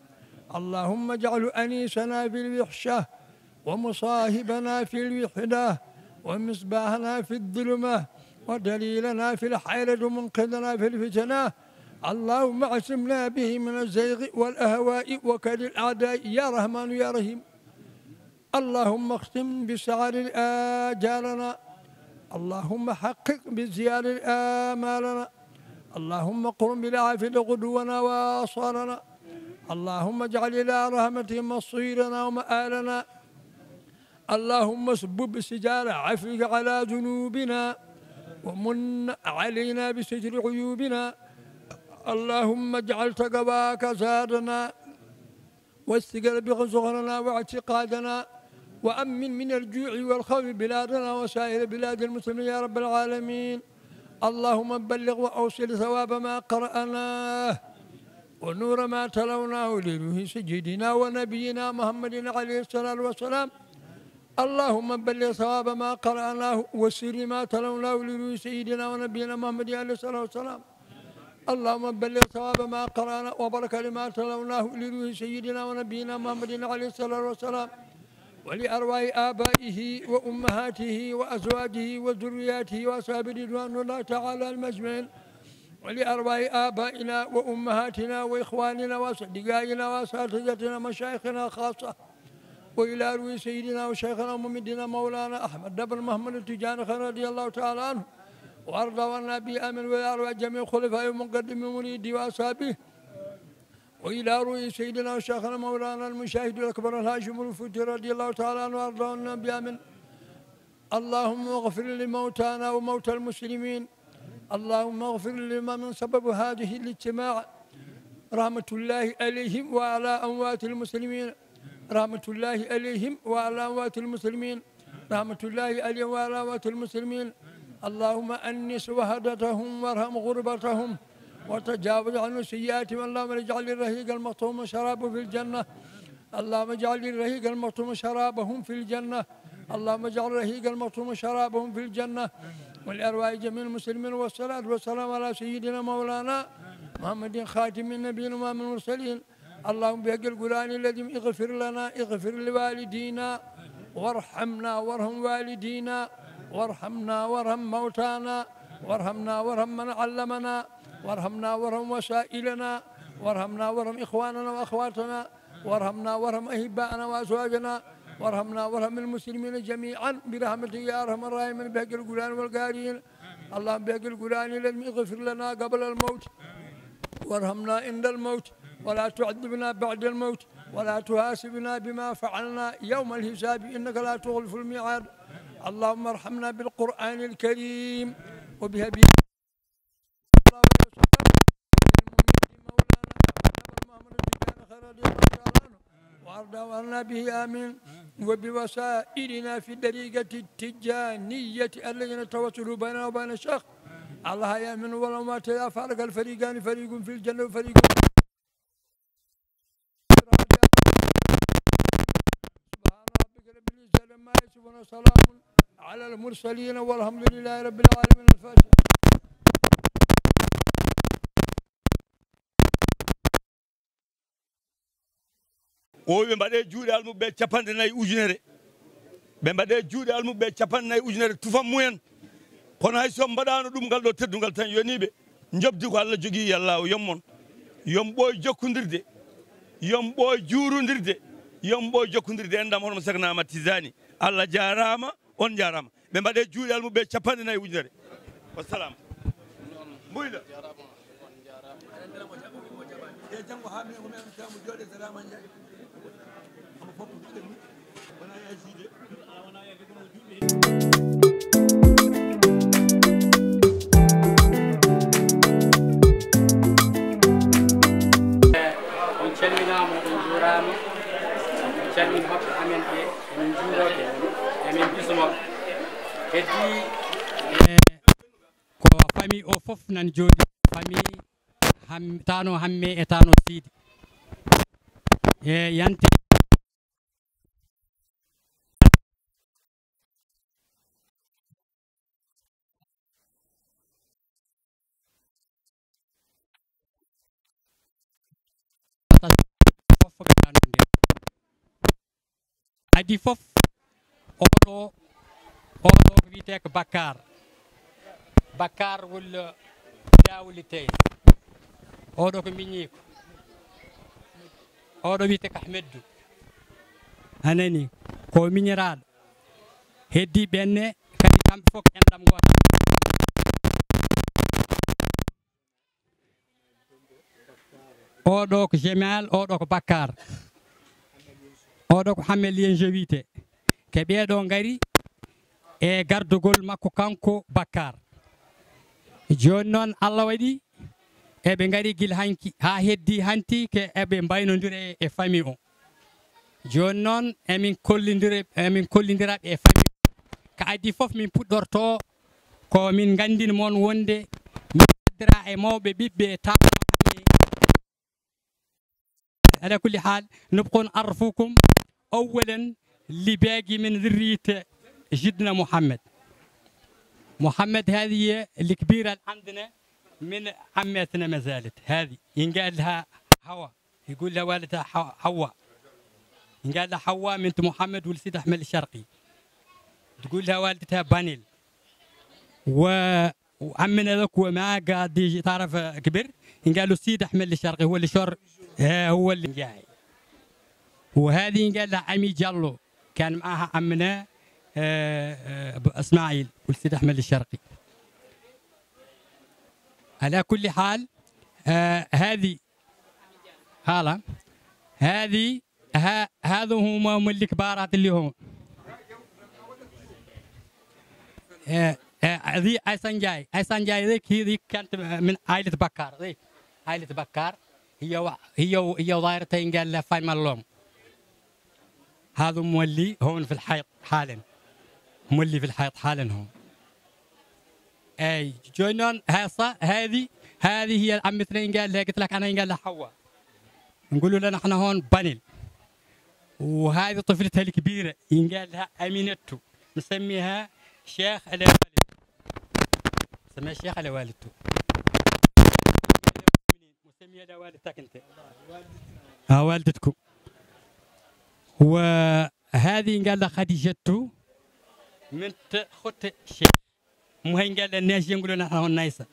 اللهم اجعل أنيسنا في الوحشة ومصاحبنا في الوحدة ومصباحنا في الظلمة ودليلنا في الحيرة ومنقذنا في الفتنة. اللهم اعصمنا به من الزيغ والأهواء وكيد الأعداء يا رحمن يا رحيم. اللهم اختم بسعر آجالنا. اللهم حقق بزيار آمالنا. اللهم قرم بالعافية غدونا وآصالنا. اللهم اجعل إلى رحمتك مصيرنا ومآلنا. اللهم اسبب سجال عفوك على ذنوبنا ومن علينا بستر عيوبنا. اللهم اجعل تقواك زادنا واستقر بغزغرنا واعتقادنا وأمن من الجوع والخوف بلادنا وسائر بلاد المسلمين يا رب العالمين. اللهم بلغ وأوصل ثواب ما قرأناه ونور ما تلوناه لروح سيدنا ونبينا محمد عليه الصلاة والسلام. اللهم بلغ ثواب ما قرأناه وسر ما تلوناه لروح سيدنا ونبينا محمد عليه الصلاة والسلام. اللهم بلغ ثواب ما قرأنا وبركة لما تلوناه لروح سيدنا ونبينا محمد عليه الصلاة والسلام، ولأرواح آبائه وأمهاته وأزواجه وذرياته وأصحابه رضوان الله تعالى المجمعين، ولأرواح آبائنا وأمهاتنا وإخواننا وأصدقائنا وأساتذتنا مشايخنا خاصة، وإلى روح سيدنا وشيخنا وممدنا مولانا أحمد بن محمد التجاني رضي الله تعالى عنه وأرضى والنبي آمن، وإلى أرواح جميع الخلفاء ومقدم مريدي وأصحابه، وإلى روح سيدنا وشيخنا مولانا المشاهد الأكبر الهاشم الفتي رضي الله تعالى عنه وأرضى والنبي آمن. اللهم اغفر لموتانا وموتى المسلمين، اللهم اغفر لمن سبب هذه الاجتماع، رحمة الله عليهم وعلى أموات المسلمين، رحمة الله عليهم وعلى أموات المسلمين، رحمة الله عليهم وعلى أموات المسلمين. اللهم أنس وهدتهم وارحم غربتهم وتجاوز عن سيئاتهم. اللهم اجعل الرهيق المختوم شرابه في الجنة، اللهم اجعل الرهيق المختوم شرابهم في الجنة، اللهم اجعل الرهيق المختوم شرابهم في الجنة، والأرواح جميع المسلمين. والصلاة والسلام على سيدنا مولانا محمد خاتم النبيين وإمام المرسلين، اللهم بحق القرآن الذي اغفر لنا اغفر لوالدينا وارحمنا وارحم والدينا وارحمنا وارحم موتانا وارحمنا وارحم من علمنا وارحمنا وارحم وسائلنا وارحمنا وارحم إخواننا وأخواتنا وارحمنا وارحم أحبائنا وأزواجنا وارحمنا وارحم المسلمين جميعا برحمتك يا أرحم الراحمين بحق القرآن والقارئين. اللهم بحق القرآن الذي اغفر لنا قبل الموت وارحمنا عند الموت ولا تعذبنا بعد الموت ولا تحاسبنا بما فعلنا يوم الحساب إنك لا تخلف الميعاد. اللهم ارحمنا بالقرآن الكريم وبهدي الله وارضى به آمين. وبوسائلنا في الطريقة التجانية الذين توصلوا بيننا وبين الشيخ الله يأمن والأموات يا فارق الفريقان فريق في الجنة وفريق سبحان ربك رب العزة عما يصفون وسلام على المرسلين والحمد لله رب العالمين. الفاتحة. o ɓe mbaɗe juuɗe almuɓe capanɗe nayyi ujunere ɓe mbaɗe juuɗe almuɓe capanɗe nayyi ujunere tufam mumen kono hay so mbaɗano ɗum ngal ɗo teddugal tan yoniɓe jobdi ko Allah jogui yallah o yommon yom ɓooy jokkodirde yom ɓooy juurodirde yom ɓooy jokkodirde endam hono sagnama tisani Allah jarama on jarama ɓe mbaɗe juuɗe almuɓe capanɗe nayyi ujunere wassalam mbuyɗa e janggo ha min omen tamo jooɗe salama jayi omo fof wona yaside on calminama on juurama on calmini hoɓɓe amen ɓe emin juuroɓe emin bismoɓe heddi ko famille o fof nan jooɗi famille tano hamme e tano siidi e yante adi fof oɗo ko wiyete ko Bakar walla Dawli Tey oɗo ko miñiko oɗo wiyete ko Ahmedou anani ko miñiraɗo heddi ɓenne kadi kamɓe fof enɗam gotal oɗo ko Jemal oɗo ko Bakar oɗo ko Hamel Yenje wiyete ke ɓeɗo ngari e gardugol makko kanko Bakar joni noon Allah waɗi eɓe ngari gila hanki ha heddi hanti ke eɓe mbaynodira e famille o joni noon emin kollidiraɓe e famille ko adi fof min puɗɗorto ko min gandina moon wonde min addira e mawɓe ɓiɓɓe e taw على كل حال نبقى نعرفوكم أولا لباقي من ذرية جدنا محمد هذه الكبيرة اللي عندنا من عمتنا ما زالت هذه ينقال لها حواء يقول لها والدها حواء ينقال لها حواء بنت محمد والسيد أحمد الشرقي تقول لها والدتها بانيل وعمنا ذاك وما قاعد يجي تعرف كبير ينقال له السيد أحمد الشرقي هو اللي شر هو اللي جاي وهذه ينقال لها عمي جلو كان معها عمنا اسماعيل والسيد أحمد الشرقي. على كل حال هذه هلا هذه هذا هم الكبارات اللي هم ذي أيسان جاي ذيك هي كانت من عائلة بكار ذيك عائلة بكار هي ظاهرتها ينقال لها فايمة اللوم هذا مولي هون في الحيط حالا مولي في الحيط حالا هون اي جونون هذه هي عمتنا ينقال لها قلت لك انا ينقال لها حواء نقولوا لها نحن هون بنيل وهذه طفلتها الكبيرة ينقال لها أمينتو نسميها شيخ على والدته نسميها شيخ على والدته مسميها على والدتك انت والدتكم. وهذه قال لها خديجته من خط الشيخ. مهين قال الناس يقولون نحن النايسة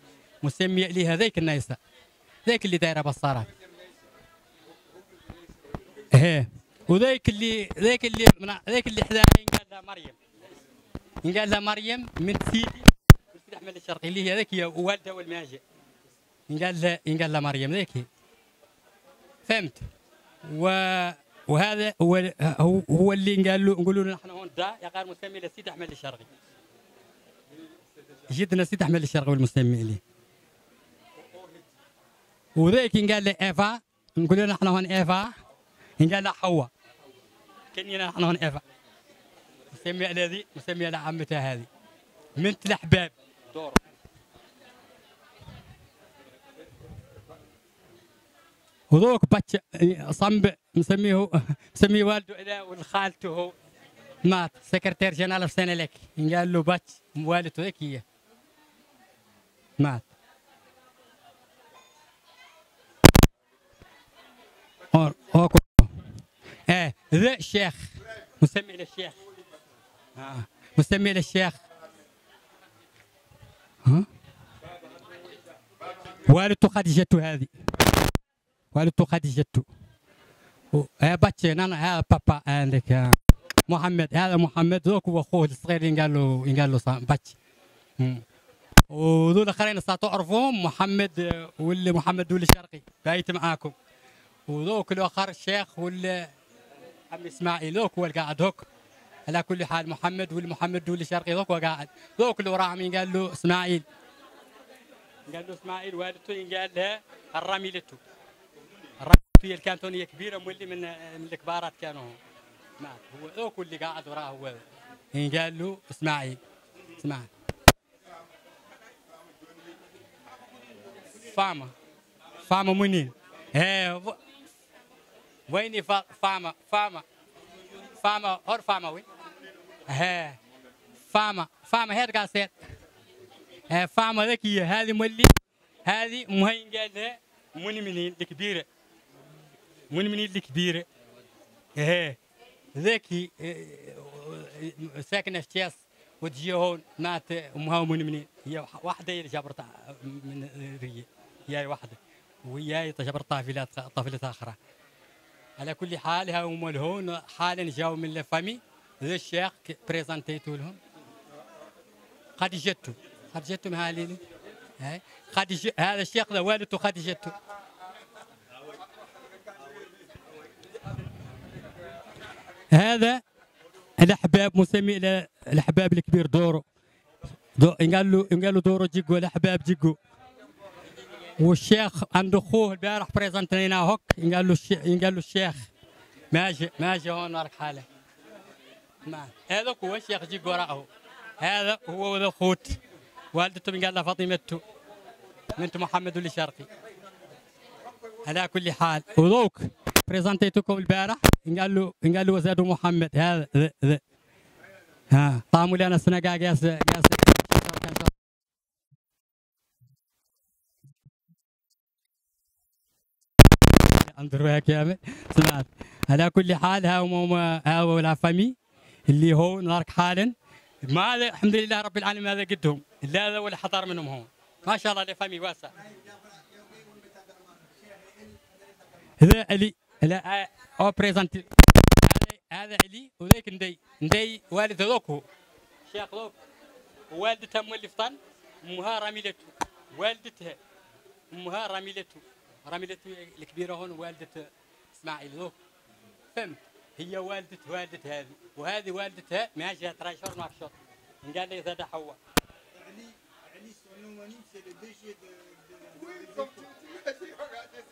مسمي لي هذيك النايسة ذيك اللي دايرة بالصارات. ايه وذيك اللي حداها قال لها مريم. قال لها مريم من سيدي احمد الشرقي اللي هي ذيك هي والدها والماجئ. قال لها مريم ذيك هي. فهمت؟ وهذا هو اللي قال له نقولوا له نحن هون دا يا غير مسمي لسيد احمد الشرقي. جدنا سيد احمد الشرقي والمسمي لي. وذيك قال له ايفا نقولوا له نحن هون ايفا. قال له حواء. كنينا نحن هون ايفا. مسمي على ذي مسمي على عمتها هذه. بنت الاحباب دور. وذوك باتش صنب مسميه والده إلى والخالته مات سكرتير جنرال في سنة لك. قال له باتش والده ذيك هي مات. ذا الشيخ مسمي للشيخ. مسمي للشيخ. والدته خديجته هذه. والدته خديجته. يا باتشي انا هذا بابا عندك محمد. هذا محمد ذوك واخوه الصغير قال له باتشي. وذول الاخرين تعرفوهم محمد واللي شرقي بايت معاكم. وذوك الاخر الشيخ واللي عم اسماعيل ذوك هو قاعد هوك. على كل حال محمد واللي شرقي ذوك وقاعد. ذوك اللي وراه مين قال له اسماعيل. والدته قال لها الرميلته. الرميلته هي الكانتونيه كبيره مولي من الكبارات كانوا مات. هو ذوك اللي قاعد وراه هو قال له اسماعيل. فاما منين؟ ويني فاما اور فاما وين؟ فاما هي قاصر. فاما ذيك هي هذه مولي هذه مهين قال لها منين الكبيرة. ذيك ساكنة في تياس وتجي هون مات امها منين. هي واحدة اللي جبرتها من ريه. هي واحدة وهي جبرتها في طفلة أخرى. على كل حال هم هون حالا جاوا من الفامي. ذا الشيخ بريزنتيتو لهم خديجته هالي هذا الشيخ ذا والدته خديجته. هذا الاحباب مسمي الاحباب الكبير دوره. قال له دوره جيجو الاحباب جيجو. والشيخ عنده اخوه البارح بريزنتينا هوك. قال له الشيخ ماجي هون راك حاله. هذا هو الشيخ جيجو وراءه. هذا هو ذا خوت والدته قال لها فاطمته بنت محمد اللي شرقي. على كل حال وذوك بريزنتيتكم البارح قال له وزاد محمد هذا طعموا لنا سنقا قاس انظروا كامل. سمعت. على كل حال هاو الفامي اللي هو نارك حالا. ما الحمد لله رب العالمين هذا قدهم لا هذا ولا حضر منهم هون ما شاء الله لفامي واسع. هذا علي لا او بريزنت. هذا علي وذيك ندي والد ذوك هو شيخ ذوك. والدتها مولفتان امها رميلته. والدتها امها رميلته الكبيره هون والدة اسماعيل ذوك. فهمت؟ هي والدة هذه وهذه والدتها ماشيه ترى شهر ما شهر. قال لي هذا حواء.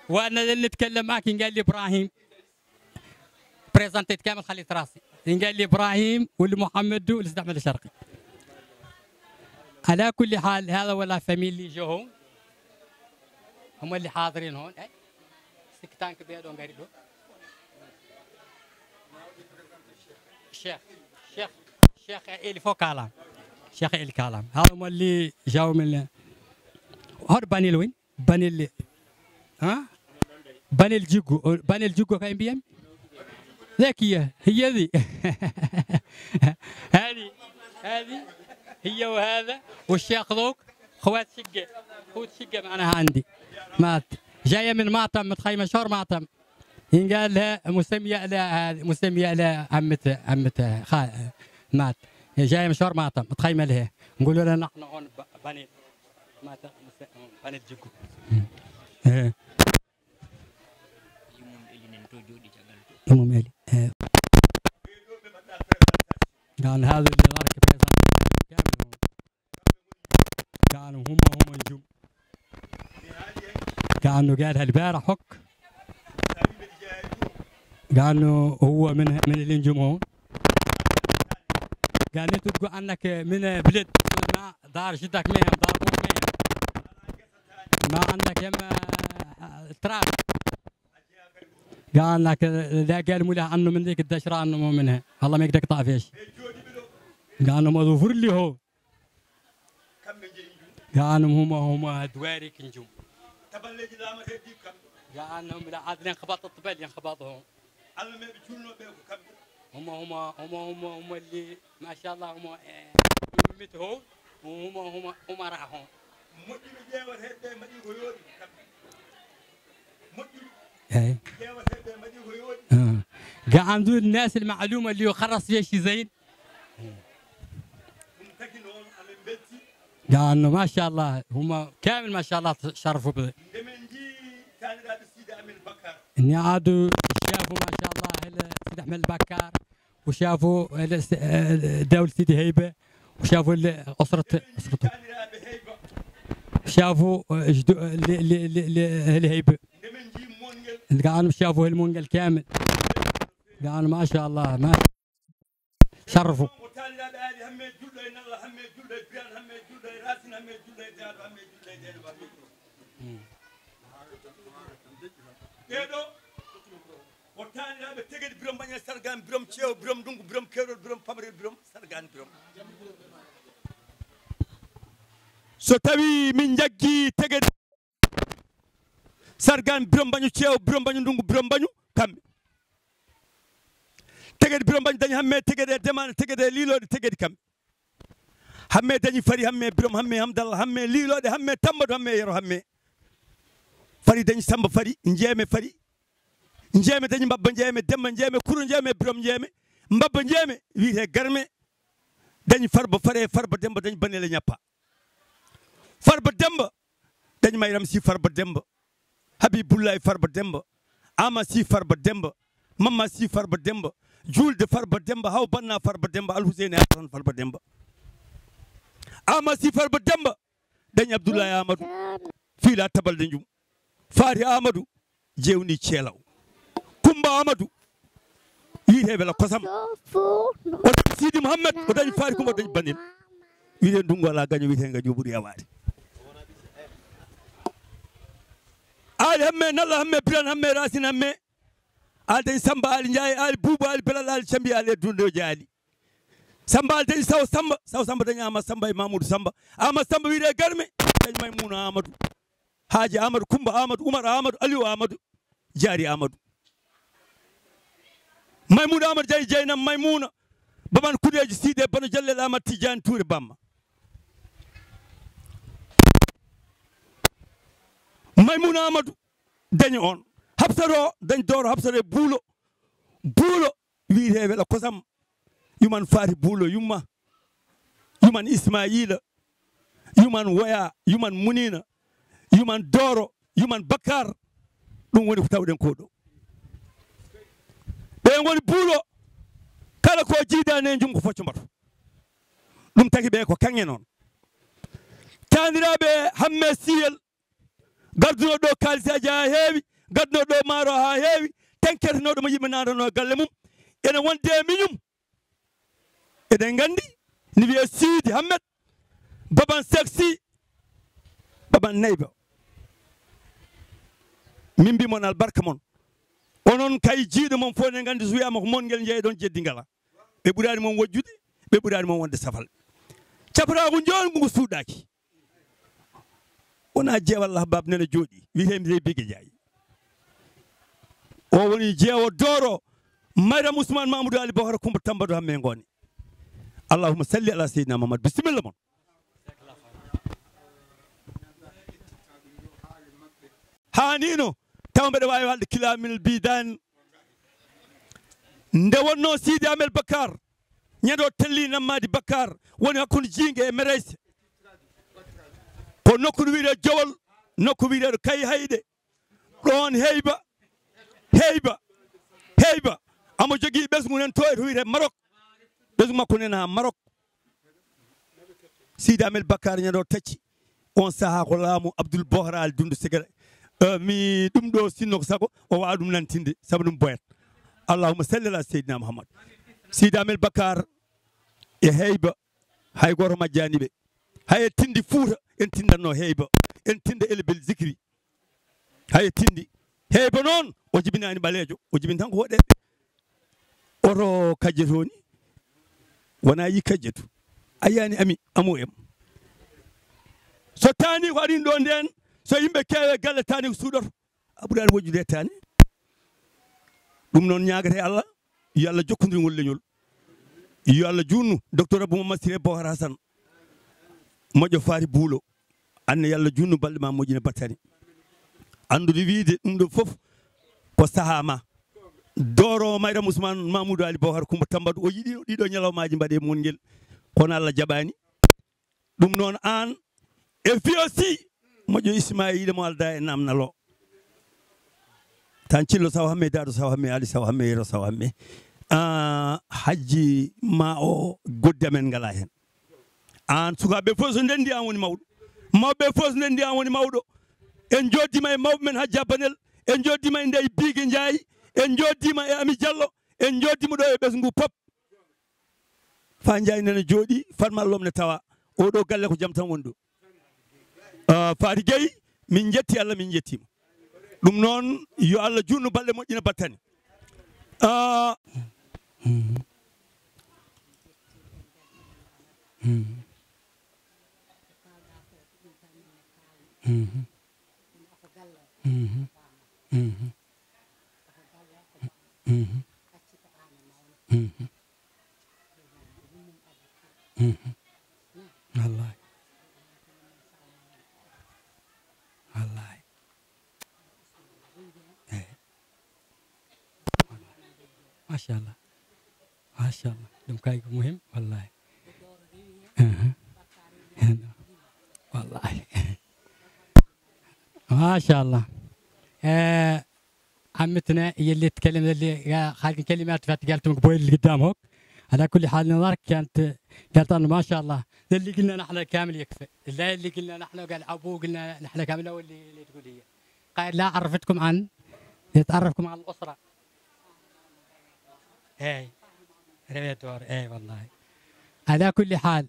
وانا اللي نتكلم معك قال لي ابراهيم بريزنتيت كامل خليت راسي. قال لي ابراهيم واللي محمد واللي استعمل الشرقي. على كل حال هذا ولا فاميلي اللي جو هون هم اللي حاضرين هون. سكتان كبير دون قريب. شيخ اللي فوق كلام. شيخ اللي كلام هذا هم اللي جاوا من هاد بني وين؟ بني اللي بني الجوجو كاين بيم ذكية هي ذي هذه هي وهذا والشيخ ذوك خوات شقة معناها عندي مات جاية من ماطم متخيمة شهر ماطم ينقال لها مسمية لها عمتها مات جاية من شهر ماطم متخيمة لها نقولوا لها نحن هون بني ماطم بني الجوجو يمم إلي كان هذا اللي غارك فيصل كامل كانوا هم نجوم كانوا قالها البارح حك كانوا هو من الانجم هون قال انتوا تقول عنك من بلد ما دار جدك مهم دار ابوك مهم ما عندك يما تراب قال لك ذا قال مولا عنه من ذيك الدشره عنه مو منها الله ما يقدر يقطع فيش قال له ما ظفر لي هو قال هم دواري كنجوم قال لهم لا عاد ينخبط الطبل ينخبطهم هم اللي ما شاء الله هم متهم هم راحهم قاعد عنده الناس المعلومه اللي يخرص فيها شيء زين قال انه ما شاء الله هم كامل ما شاء الله شرفوا بذا اني عادوا شافوا ما شاء الله سيدي احمد البكار وشافوا دولة سيدي هيبه وشافوا اسرته شافوا الهيبه قالوا شافوا المنقل كامل قالوا ما شاء الله ما شرفوا so tawi min jaggi teged sargan birom bañu ceew birom bañu ndungu birom bañu kamɓe tegedi birom bañu dañi hamme tegede demane tegede liilode tegedi kamɓe hamme dañi fari hamme birom hamme hamdallah hamme liilode hamme tambado hamme yero hamme fari dañi samba fari jeeme fari jeeme dañi mbabba jeeme demba jeeme kuro jeeme birom jeeme mbabba jeeme wiyete garme dañi farba fare farba demba dañi banele ñappa farba demba dañi mayram si farba demba habibullahi farba demba ama si farba demba mamma si farba demba julde farba demba haw banna farba demba alhusaini hasan farba demba ama si farba demba dañi abdoulaye amadou fiila tabalde njum faati amadou jewni ceelaw kumba amadou wiite wela kosam o sidi mouhammad o dañi faati kumba o dañi banil wiite ndungu ala gaño wiite nga ƴuɓuri yawade ali hamme nalla hamme biran hamme racine hamme ali dañi samba ali ndiaye ali boubou ali belal ali cambi ali e dundeji ali samba ali dañi saw samba dañi ama samba e mamoudou samba ama samba wiite garme dañi maymouna amadou haaji amadou kumba amadou oumar amadou aliou amadou jaari amadou maymouna amadou jayi jeynam maymouna baban kudeji siide bano jallel amadou tidiane touré bamma maymouna amadou dañi on habsaro dañi doro habsare buulo wiite wela kosam yuman faati buulo yumma yuman ismaila yuman woya yuman munina yuman doro yuman bakar ɗum woni ko tawɗen ko ɗo ɓe goni buulo kala ko jiidani e jungo focco mbato ɗum tagi ɓe ko kanŋe noon taniraɓe hamme siyel garduno ɗo kalisaji ha heewi gadduno ɗo maaro ha heewi tenketenoɗo mo yimɓe nanano galle mum ene wonde e miñum eɗen gandi ni wiye Sidi Hammed baban seksi baban nayba min mbimon albarka mon onon kay jiiɗo mon fof ne gandi so wiyama ko mon ngel jeeyi ɗon jeddi ngala ɓe ɓurani mon wojjude ɓe ɓurani mon wonde safal capragu joni ngu suuɗaki wona jeewal Allah bab nene jooɗi wiyetemi dey bigge jaayi woni jeewo dooro Mariam Ousmane Mamadou Ali Bokar Coumba Tambadou hamme ngoni allahumma salli ala sayyidina Muhammad bisimilla mon hanino taw mbeɗa wawi walde kilamil bidan nde wonno Sidi Amel Bakar ñeɗo telli nammadi Bakar woni hakkude jingue e Mereyse ko nokku ɗo wiide Jowol nokku wiideɗo Kayi Hayde ɗon heyba amo jogui ɓesgu nen to e to wiite Maroc ɓesgu makko nen ha Maroc Sidi Amel Bakar ñeɗo tacci on saaha ko laamu Abdoul Bohar Ali Doundou Sigara mi ɗum ɗo sinno ko sago o wawa ɗum nantinde saabu ɗum boyat allahumma salli ala seydina Muhammad Sidi Amel Bakar e heyba hay goto majjani ɓe haye tindi Fouta en tindanno heyba en tinda elbel zikri haye tindi heyba noon o jibinani ɓaleejo o jibini tan ko woɗeɓe oto kajjetoni wona yi kajjetu a yiyani ami amo em so tani ko aɗin ɗo nden so yimɓe keewe galle tani ko suuɗoto a ɓuurani wojjude tani ɗum noon ñagate Allah yo Allah jokkodirgol leñol yo Allah junnu docteur Abou Mamadou Siré Bokar Hassane moƴƴo faati buulo anne yo Allah junnu balɗe ma moƴƴina battani andude wiide ɗum ɗo fof ko saaha ma dooro Mariam Ousmane Mamadou Ali Bokar Coumba Tambadou o yiɗi ɗiɗo ñalawmaji mbaɗe mon ngel kono Allah jaɓani ɗum noon an e fiyosi moƴƴo Ismaïla mo alda e namnalo tan cillo saw hamme daɗo saw hamme ali saw hamme yero saw hamme hajji ma o goddi amen ngala hen an sukaɓe fof so ndendi an woni mawɗo mawɓe fof so ndendi an woni mawɗo en joddima e mawɓe men Hadji Abanel en joddima e ndey Bigue Ndiaye en joddima e Ami Diallo en joddima ɗo e ɓesgu pop fa Ndiaye nene jooɗi fatmallom ne tawa oɗo galle ko jaam tan woni ɗo Fati Gueye min jetti Allah min jettima ɗum noon yo Allah junnu balɗe moƴƴina battani wallahi wallahi mashallah ɗum kay ko muhim wallahi wallahi mashallah عمتنا اللي تكلم اللي خالق كلمات فات قالت بوي اللي قدام هوك على كل حال نظرك قالت انا ما شاء الله اللي قلنا نحن كامل يكفي لا اللي قلنا نحن قال ابوه قلنا نحن كامل هو اللي تقول هي قال لا عرفتكم عن يتعرفكم على الاسره اي ريت دور اي والله على كل حال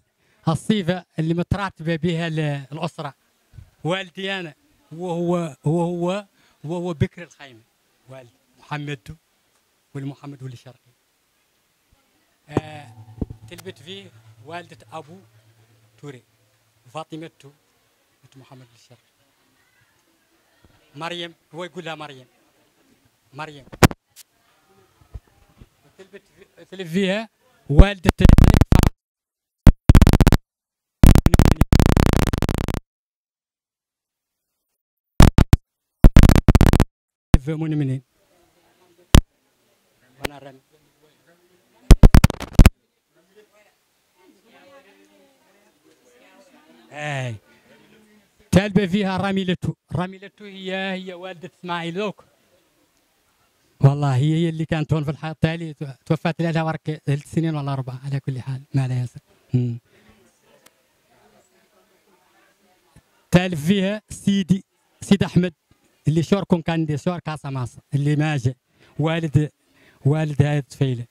الصفه اللي متراتبه بها الاسره والدي انا وهو بكر الخيمه والد محمد والمحمد والشرقي تلبت فيه والدة أبو توري فاطمة بنت محمد الشرقي مريم هو يقول لها مريم تلبت فيها والدة من منين وانا رمي اي تلبى فيها رميلته هي والدة اسماعيل ذوك والله هي اللي كانت هون في الحياة التالي توفت لها ورك 3 سنين ولا 4 على كل حال ما لا ياسر تالف فيها سيدي احمد اللي شوركم كان دي شور كاسا ماس اللي ماجي والد هاي الطفيله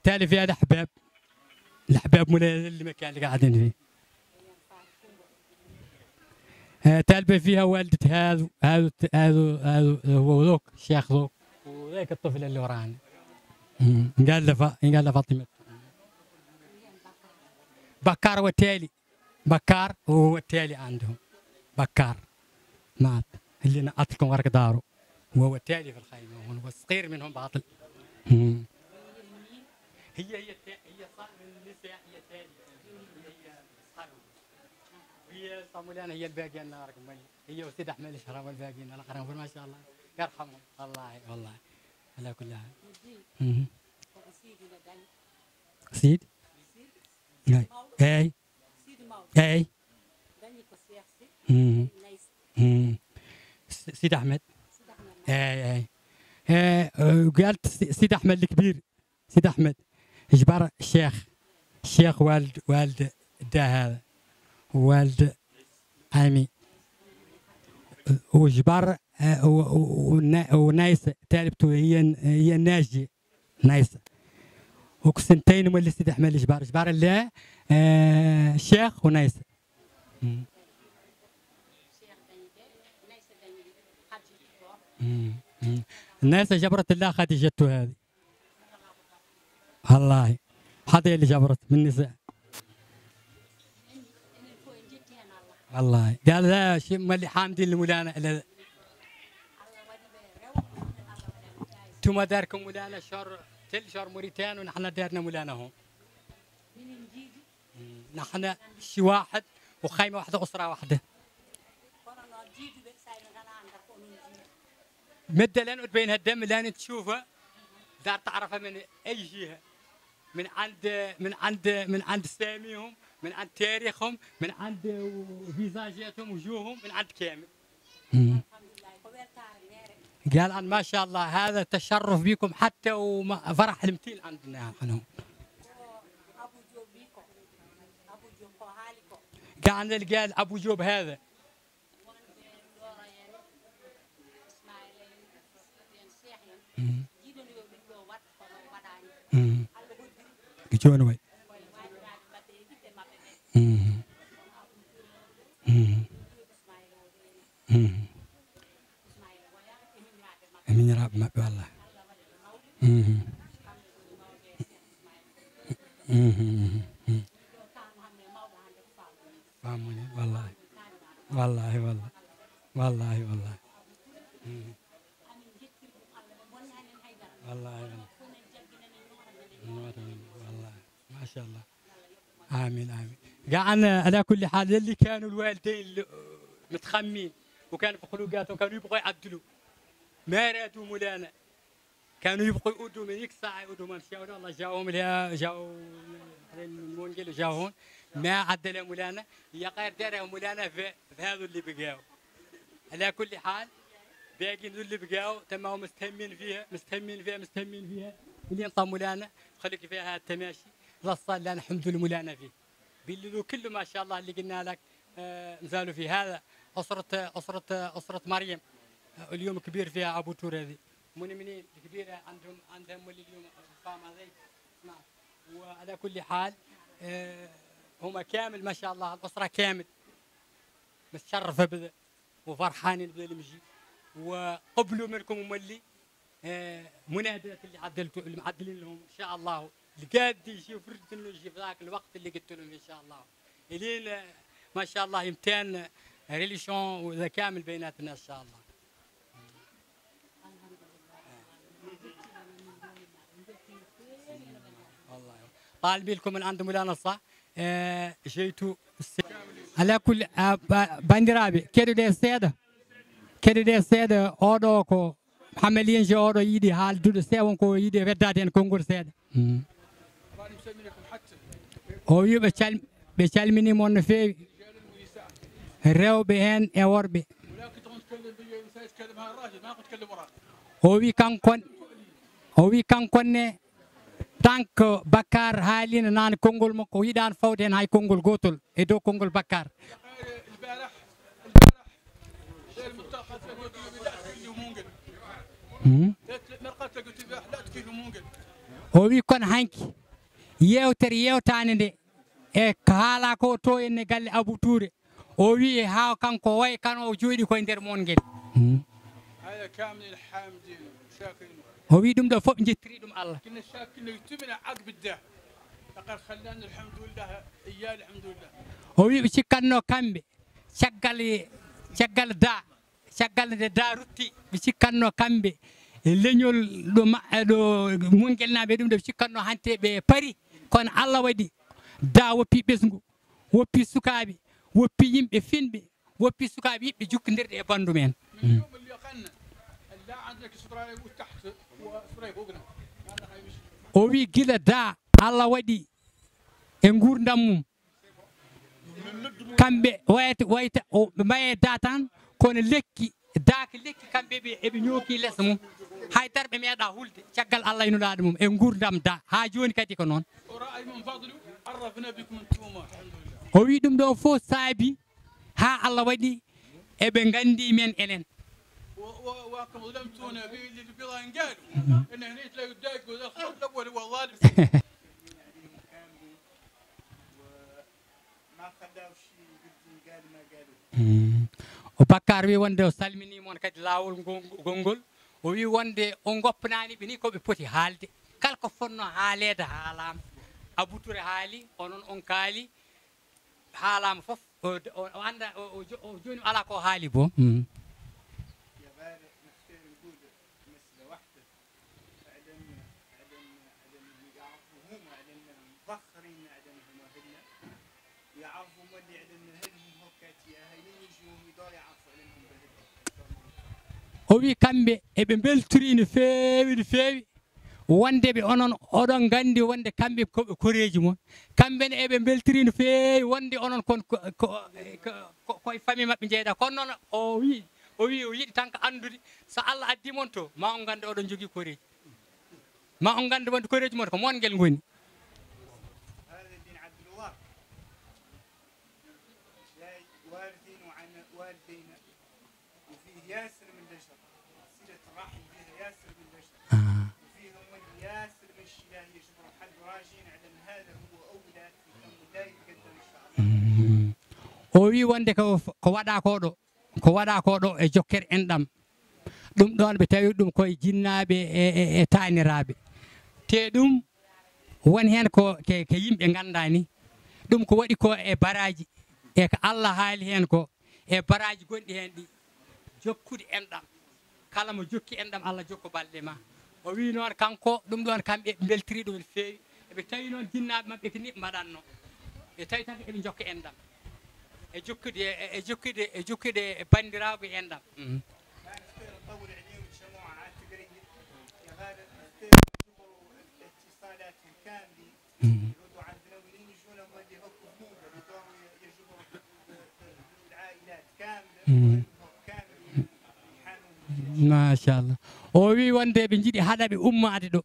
تالي فيها الأحباب من المكان اللي قاعدين فيه تالبة فيها والدة هذا هو ذوك الشيخ ذوك وذاك الطفل اللي ورانا قال له فاطمة بكار وتالي بكار وهو التالي عندهم بكار مات اللي نقطكم ورق داره وهو التالي في الخيمة هو الصغير منهم باطل. هي صار من النساء هي التالي هي صاروا هي صامولان هي الباقيين ناركم هي وسيد أحمد الشهرام والباقيين الأخرين ما شاء الله يرحمهم والله والله على كل حال. سيد اي اي سيد احمد اي قالت سيد احمد الكبير سيد احمد جبر الشيخ والد دا هذا والد عمي وجبر ونايسه تالبته هي ناجيه نايسه وكسنتين مولي سيد احمد جبار لا شيخ ونايسه. نايسه جبرت الله خديجته هذه والله هذه اللي جبرت من النساء والله قال لا شيء مولي حامدين المولانا انتم داركم مولانا شهر شهر موريتان ونحن دارنا مولانا هون نحن شي واحد وخيمه واحده اسره واحده مدة لين بين هالدم لين تشوفها دار تعرفها من اي جهه من عند ساميهم من عند تاريخهم من عند فيزاجاتهم وجوههم من عند كامل. قال أن ما شاء الله هذا تشرف بكم حتى وفرح المثيل عندنا احنا. قال ابو جوب هذا جون وي من راب ما والله فهموني والله والله والله والله والله والله والله ما شاء الله امين امين. قعنا على كل حال اللي كانوا الوالدين متخمين وكانوا في خلوقاتهم كانوا يبغوا يعدلوا ما رادوا مولانا كانوا يبغوا يقودوا من هيك ساعه يقودوا ما مشاو والله جاوهم جاوا المونجل جاوهم ما عدلوا مولانا هي غير دارهم مولانا في هذا اللي بقاو. على كل حال باقي اللي بقاو تمام مستهمين فيها اللي انطى مولانا خليك فيها التماشي لصال لنا الحمد لله مولانا فيه بيللو كله ما شاء الله اللي قلنا لك نزالوا فيه. هذا أسرة مريم اليوم كبير فيها أبو تور هذه منين كبيرة عندهم اليوم فاهم هذي نعم. وعلى كل حال هم كامل ما شاء الله الأسرة كامل متشرفة بذا وفرحانين بذا المجي وقبلوا منكم مولي منادات اللي عدلتوا اللي معدلين لهم ان شاء الله اللي قاعد يشوف فرصه انه يجي في ذاك الوقت اللي قلت لهم ان شاء الله الين ما شاء الله يمتان ريليشون وذا كامل بيناتنا ان شاء الله. والله طالبين لكم من عند مولانا صح جيتوا على كل باندرابي كده دي السيده اودو حملين جورو يدي حال دود سيون كو يدي ودادين كونغور سيد او يبقى بشال مني مون في الرو بهن اوربي هو كان كون تانك بكار حالين نان كونغول مكو يدان فودين هاي كونغول غوتول ادو كونغول بكار هو يكون هانك يو تاني e kala ko to en galle Abou Touré o wi ha kanko way kan o joodi ko nder mon ngel hada kamil hamdin shakirin o wi dum do fof jettiri dum Allah kinna shakirin tumina aqbidda لقد خلاني الحمد لله إياه الحمد لله هو بيشكلنا كامبي شغال دا روتي بيشكلنا كامبي leñol ɗo mungelnaɓe ɗum ɗo cikkanno hante ɓe pari kono Allah waɗi da woppi ɓesgu woppi sukaɓe woppi yimɓe finɓe woppi sukaɓe yiɓɓe jukkodirde e bandu men o wi gila da Allah waɗi e gurdam mum kamɓe wayta maye da tan kono lekki daaka lekki kamɓe ɓe eɓe ñooki less mum haydara ɓe meeɗa hulde caggal Allah inulaɗo mum e gurdam da ha joni kadi ko noon o wi ɗum ɗo fof saabi ha Allah waɗi eɓe gandi men enen o Bakar wi wonde o salmini mon kadi lawol gongol o wi wonde o goppanani ɓe ni koɓe poti haalde kala ko fonno haalede haalama Abou Touré haali onon on kaali haalama foof o anda o joni ala ko haali bo o wi kamɓe eɓe beltori no feewi wonde ɓe onon oɗon gandi wonde kamɓe koɓe koreji mon kamɓe ne eɓe beltori no feewi wonde onon koye famille mabɓe jeeyɗa kono noon o wi o yiɗi tan ko andude so Allah addi mon to ma on ganda oɗon jogui koreji ma on ganda wonde koreji mon ko mon guel goni o wi wonde ko waɗa ko ɗo e jokkere enɗam ɗum ɗon ɓe tawi ɗum koye jinnaɓe e taniraɓe te ɗum woni hen ko yimɓe ganda ni ɗum ko waɗi ko e baraji e ko Allah haali hen ko e baraji gonɗi hen ɗi jokkude enɗam kala mo jokki enɗam Allah jokko balɗe ma o wi noon kanko ɗum ɗon kamɓe beltiri ɗum no fewi eɓe tawi noon jinnaɓe mabɓe ko ni mbaɗanno ɓe tawi tan eɓe jokka enɗam e jokkude bandiraɓe enɗam machallah o wi wonde ɓe jiiɗi haɗa ɓe ummade ɗo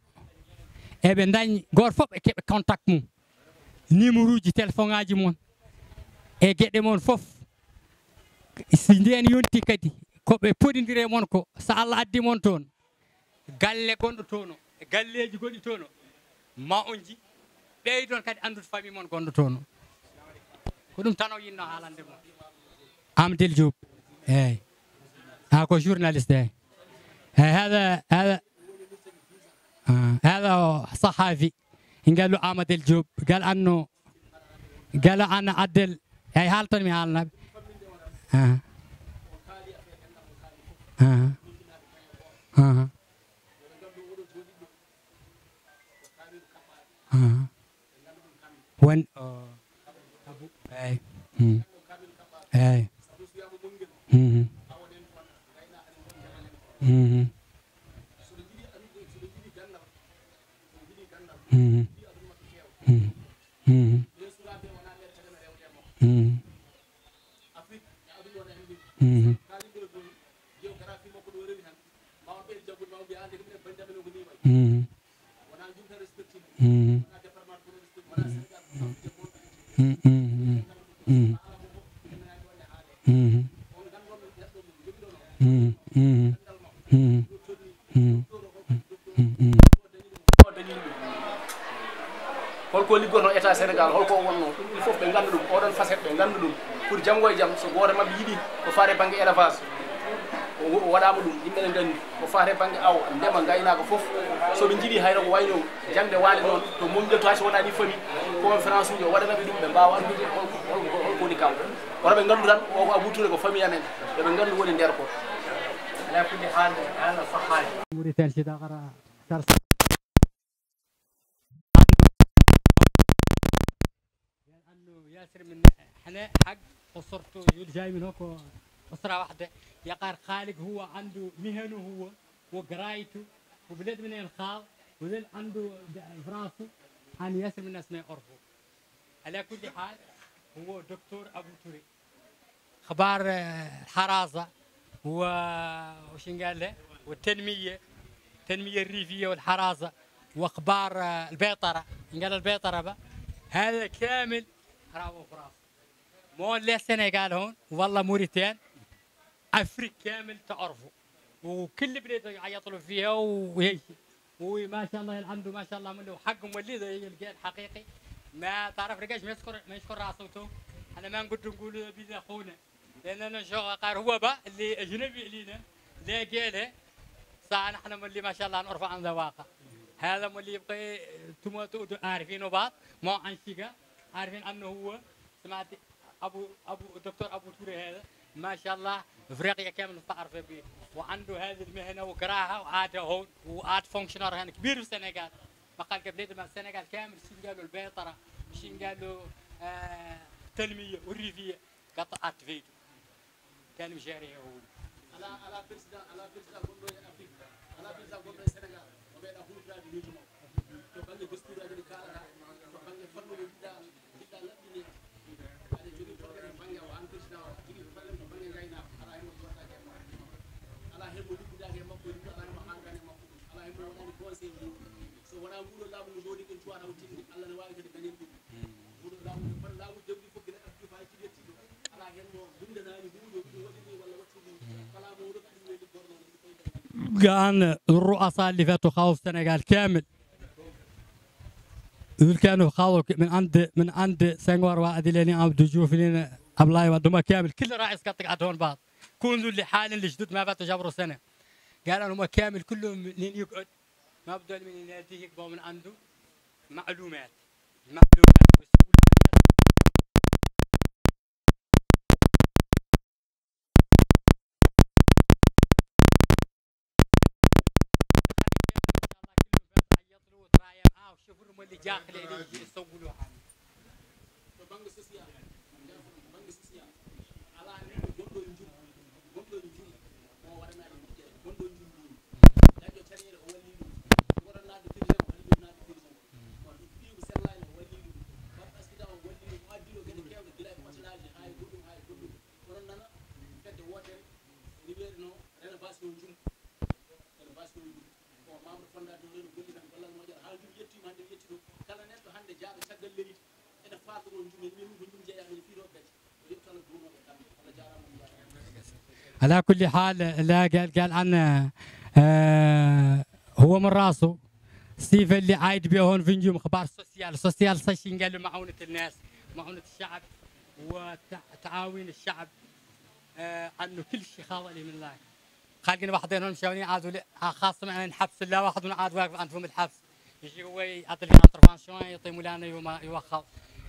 eɓe dañi goto foof ɓe keeɓa contact mum numéro uji téléphone ngaji mon e gueɗe mon foof si nden yonti kadi koɓe podidire mon ko so Allah addi mon toon galle gonɗo toon e galleji goɗɗi toon ma on ji ɓeydon kadi andude famille mon gonɗo toon ko ɗum tan o yinno haalande mon Amdel Diop eyyi ko journaliste eyyi هذا صحافي قال له أحمد الجوب قال أنه أنا عدل هاي حالتني من حالنا وين أي أي holko liggoto état Sénégal holko wonno il faut ɓe ganda ɗum oɗon facette ɓe ganda ɗum pour janggo e jaam so goto mabɓe yiiɗi ko faate banggue élevage waɗama ɗum yimɓe ne gandi ko faate banggue aw ndema gaynako foof soɓe jiiɗi hayra ko wayno jangde waale noon to momƴoto hay so wonani famille conférence uji o waɗanaɓe ɗum ɓe mbawa andude holko woni kanko wono ɓe gandu tan o ko Abou Touré ko famille amen eɓe gandu woni nder ko على كل حال هذا صحاح موريتان شي دغرا صار لانه ياسر من احنا حق اسرته جاي من هوك اسره واحده يقار خالق هو عنده مهنه هو وقرايته وبلاد من الخال وذل عنده في راسه عن ياسر من الناس ما يعرفوا على كل حال هو دكتور ابو توري اخبار الحراسه وش قال له والتنميه التنميه الريفيه والحراسه واخبار البيطره قال البيطره بقى هذا كامل راهو في راسه مو اللي السنغال هون والله موريتان افريق كامل تعرفوا وكل بلاد يعيطوا فيها وهيك وما شاء الله عنده ما شاء الله منه حق مولد يلقى الحقيقي ما تعرف رجاش ما يشكر راسه انا ما نقول بيد اخونا لاننا شو قال هو بقى اللي اجنبي لينا اللي قاله ساعه نحن اللي ما شاء الله نرفع عن ذواقه هذا اللي يبقى انتم عارفينه بعض ما عن شيء عارفين انه هو سمعت ابو دكتور ابو توري هذا ما شاء الله افريقيا كامل تعرف به وعنده هذه المهنه وقراها وعاد هون وعاد فونكشنر هنا كبير في السنغال ما قال قبل ما السنغال كامل شين قالوا البيطره شين قالوا التنميه والريفيه قطعت فيديو كان مشاري هو على بريزيدان غوندو افريقيا على بريزيدان غوندو السنغال وبين اخو فراد نيجو تو بانغ دستور ادي كالا تو بانغ فنو بيدا لبني ادي جوغي بروغرام بانغ وان بريزيدان جوغي فلم بانغ غاينا على هيمو دوتا كيما على هيمو ديدا كيما مكو على ما حانغاني مكو على هيمو وداني كونسي so wana wudo lamu no jodi ken tuwana wutindi alla ne wawi kadi ganen dum wudo lamu fan lamu dewdi foggi na abdi fa ci detti ala hen mo dunda nani wudo wadi wala wati kala mo wudo weli gorno كان الرؤساء اللي فاتوا خاووا السنغال كامل دول كانوا خاووا من عند سنغور وعد لين عبد جوف لين ابلاي ودما كامل كل راعي سقط قعدون بعض كونوا اللي حال اللي جدد ما فاتوا جبروا سنه قال انهم كامل كلهم لين يقعد ما بدوا من يناديه يقبوا من عنده معلومات شوفوا لهم اللي داخل اللي يسووا له بانغ سوسيال على ان غوندو نجوم مو ورنا غوندو نجوم داجو تانيره o walli dum worana de président o walli na de président o fiibu sellani o walli dum parce que daw walli dum addi o gede kewde gila e masalaaji hay goddum onon nana fedde wotere liberno rénovation jum ko membre fondateur no golli tan gollal mo jara haaldum yettima hande yettino kala neddo hande jaaɗo caggal leydi ene faatoro jumi min ko jum jeeyami fiiro gaji yettono duumoɓe kamɓe Allah jarama على كل حال لا قال عن هو من راسه سيف اللي عايد به هون في نجوم اخبار سوسيال سيشين قالوا معونة الناس معونة الشعب وتعاون الشعب عنه كل شيء خاضع لي من الله خالقين واحدين هون مشاونين عادوا خاصة معنا الحبس لا واحد من عاد واقف عندهم الحبس يجي هو يعطي لي انترفانسيون يعطي مولانا يوخر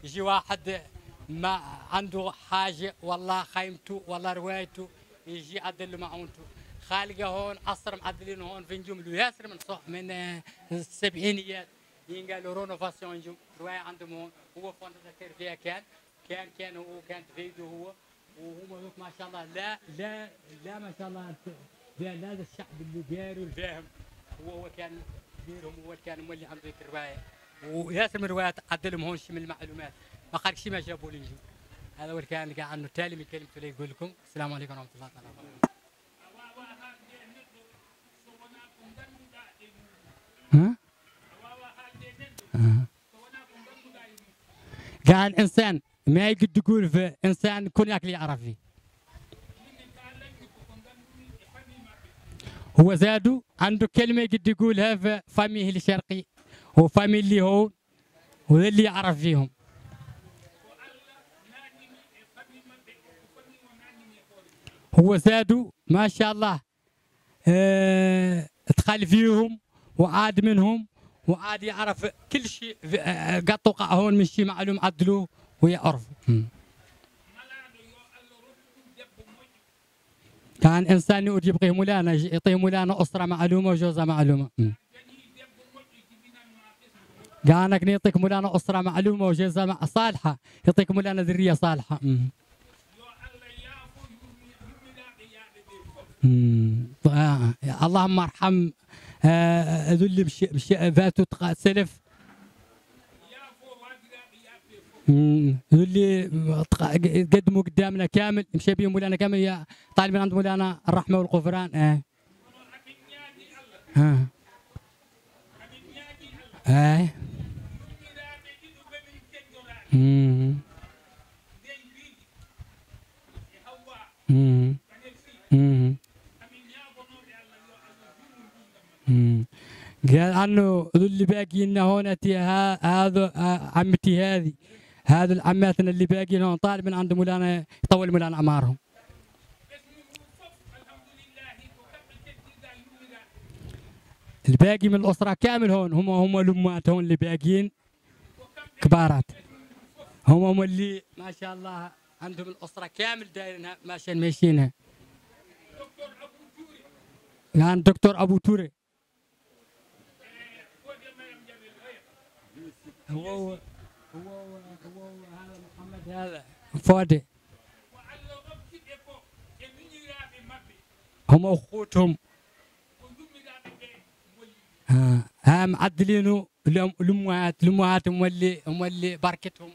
يجي واحد ما عنده حاجة والله خيمته والله روايته يجي عدل معونته خالقه هون عصر معدلين هون في نجوم ياسر من السبعينيات ينقالوا رونوفاسيون نجوم رواية عندهم هون هو فونداتور فيها كان هو كانت فيديو هو وهم ما شاء الله لا ما شاء الله هذا الشعب اللي داير والفاهم هو كان كبيرهم هو كان مولي عنده ذيك الروايه وياسر من الروايات عدلهم هون شي من المعلومات ما خلق شي ما جابوا لي نجوم هذا هو اللي كان قاعد عنه تالي من كلمته اللي يقول لكم السلام عليكم ورحمه الله تعالى وبركاته. قاعد انسان ما يقد يقول في انسان كل ياكل يعرف فيه هو زادو عنده كلمه يقد يقولها في فاميه الشرقي وفامي اللي هون واللي يعرف فيهم هو زادو ما شاء الله دخل فيهم وعاد منهم وعاد يعرف كل شيء قطق هون من شيء معلوم عدلوه ويعرف. كان انسان يؤدي يبقيه مولانا يعطيه مولانا اسره معلومه وجوزه معلومه. كانك يعطيك مولانا اسره معلومه وجوزه صالحه يعطيك مولانا ذريه صالحه. اللهم ارحم ذل فاتوا سلف اللي قدموا قدامنا كامل مشى بهم مولانا كامل يا طالب من عند مولانا الرحمه والغفران. قال عنه اللي باقيين هون هذا عمتي هذا العماتنا اللي باقيين هون طالب من عند مولانا يطول مولانا اعمارهم. الباقي من الاسره كامل هون هم الامهات هون اللي باقيين كبارات هم اللي ما شاء الله عندهم الاسره كامل دايرينها ماشيينها. يعني دكتور ابو توري هو هذا محمد هذا فودي هم اخوتهم معدلينه الامهات هم اللي بركتهم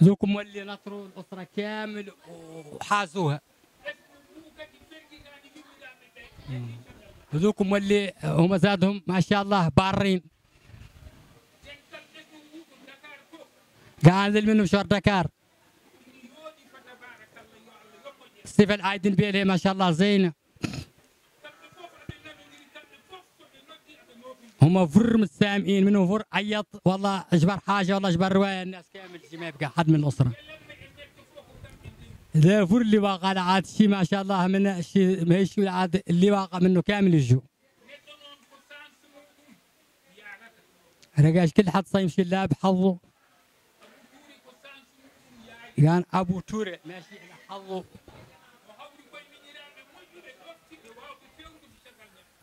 ذوكم اللي نطروا الاسره كامل وحازوها ذوكم اللي هم زادهم ما شاء الله بارين قاعد منهم شهر دكار صفة العايدين بيله ما شاء الله زينة هم فر متسامعين منهم فر عيط والله اجبر حاجة والله اجبر رواية الناس كامل ما يبقى حد من الأسرة ذا فر اللي واقع على عاد شيء ما شاء الله من شيء ما هيش عاد اللي واقع منه كامل يجوا رجاش كل حد صايم شيء لا بحظه يعني ابو توري ماشي على حظه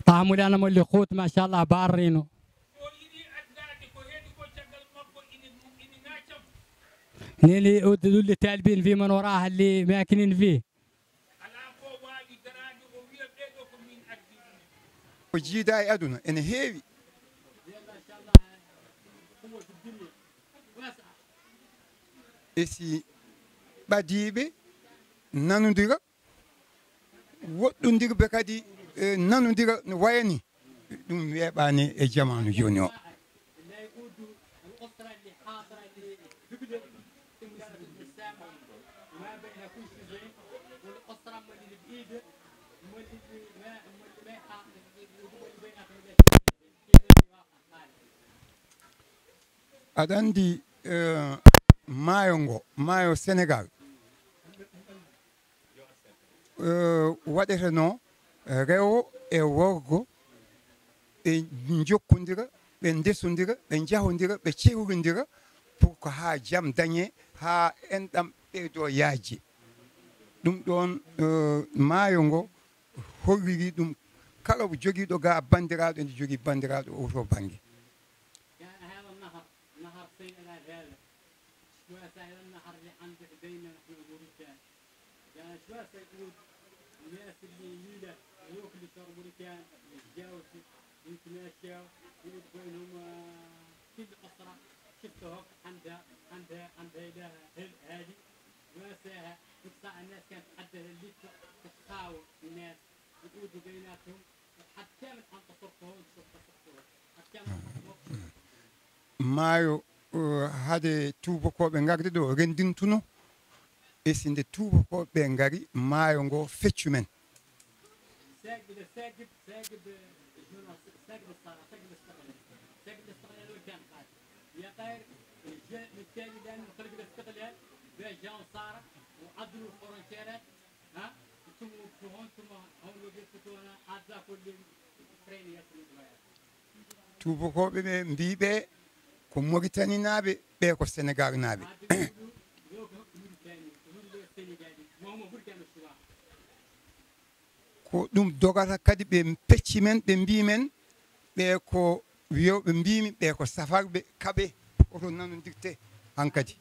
طعموا لنا مولي خوت ما شاء الله بارينه اللي اللي تالبين فيه من وراها اللي ماكنين فيه وجيدا أدنى إن هيفي esi ɓadiɓe nanodira woɗɗodirɓe kadi nanodira no wayani ɗum weeɓani e jamanu joni o aɗa andi maayo Sénégal waɗeteno rewo e worgo ɓe jokkodira ɓe ndesodira ɓe jahodira ɓe cehrodira pour que ha jaam dañe ha enɗam ɓeydo yaaji ɗum ɗon maayo ngo holliri ɗum kala jogiiɗo ga bandiraɗo ene jogii bandiraɗo oto banggue النهر اللي عندك دايما في موريتان يعني شو يقول الناس اللي يميلة هذوك اللي صاروا موريتان يتجاوزوا يتماشوا ويبغونهم كل أسرة شفتهم عندها هذه واساها تقطع الناس كانت عندها اللي تخاوي الناس يقودوا بيناتهم حتى كامل عن تصرفهم حتى كامل مايو hade tubakoɓe garde ɗo rendintuno e sinde tubakoɓe gari maayo ngo feccu men tubakoɓe ɓe mbiɓe ko Mauritanie naaɓe ɓe ko Sénégal naaɓe ko ɗum dogata kadi ɓe pecci men ɓe mbi men ɓe ko wiyoɓe mbimi ɓe ko safarɓe kaɓe oto nanodirte hankadi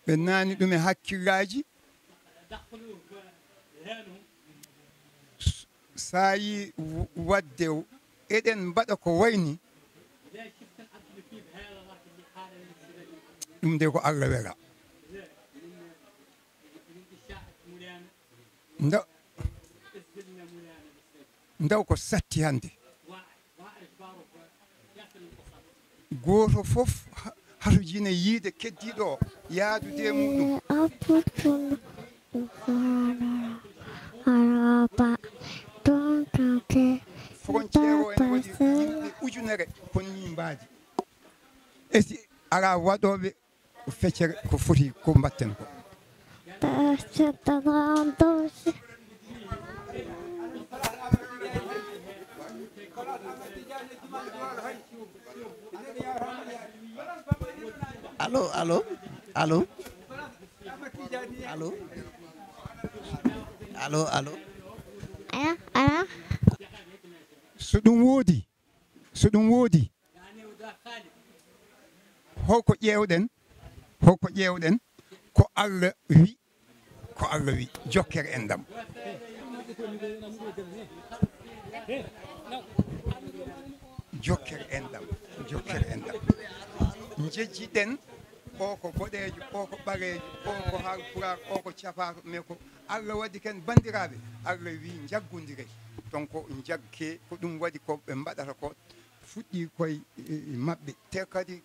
ɓe naani ɗum e hakkillaji sa yi wadde eɗen mbaɗa ko wayni ɗum de ko Allah wela ndaw ko satti hande goto fof hato jina yiide keddiɗo o yaadude muɗum frontiére o ene waɗi yimɓe ujunere konni mbaadi e si ala waɗoɓe feccere ko foti ko mbatten ko allo allo allo allo allo allo so ɗum woodi holko ƴeewɗen ko Allah wi jokkere en ɗam jokkere en ɗam jejjiɗen o ko boɗeejo o ko ɓareejo o ko halpulaar o ko capato mais ko Allah waɗi ken bandiraɓe Allah wi jaggodire donc jagge ko ɗum waɗi ko ɓe mbaɗata ko fuɗɗi koye maɓɓe te kadi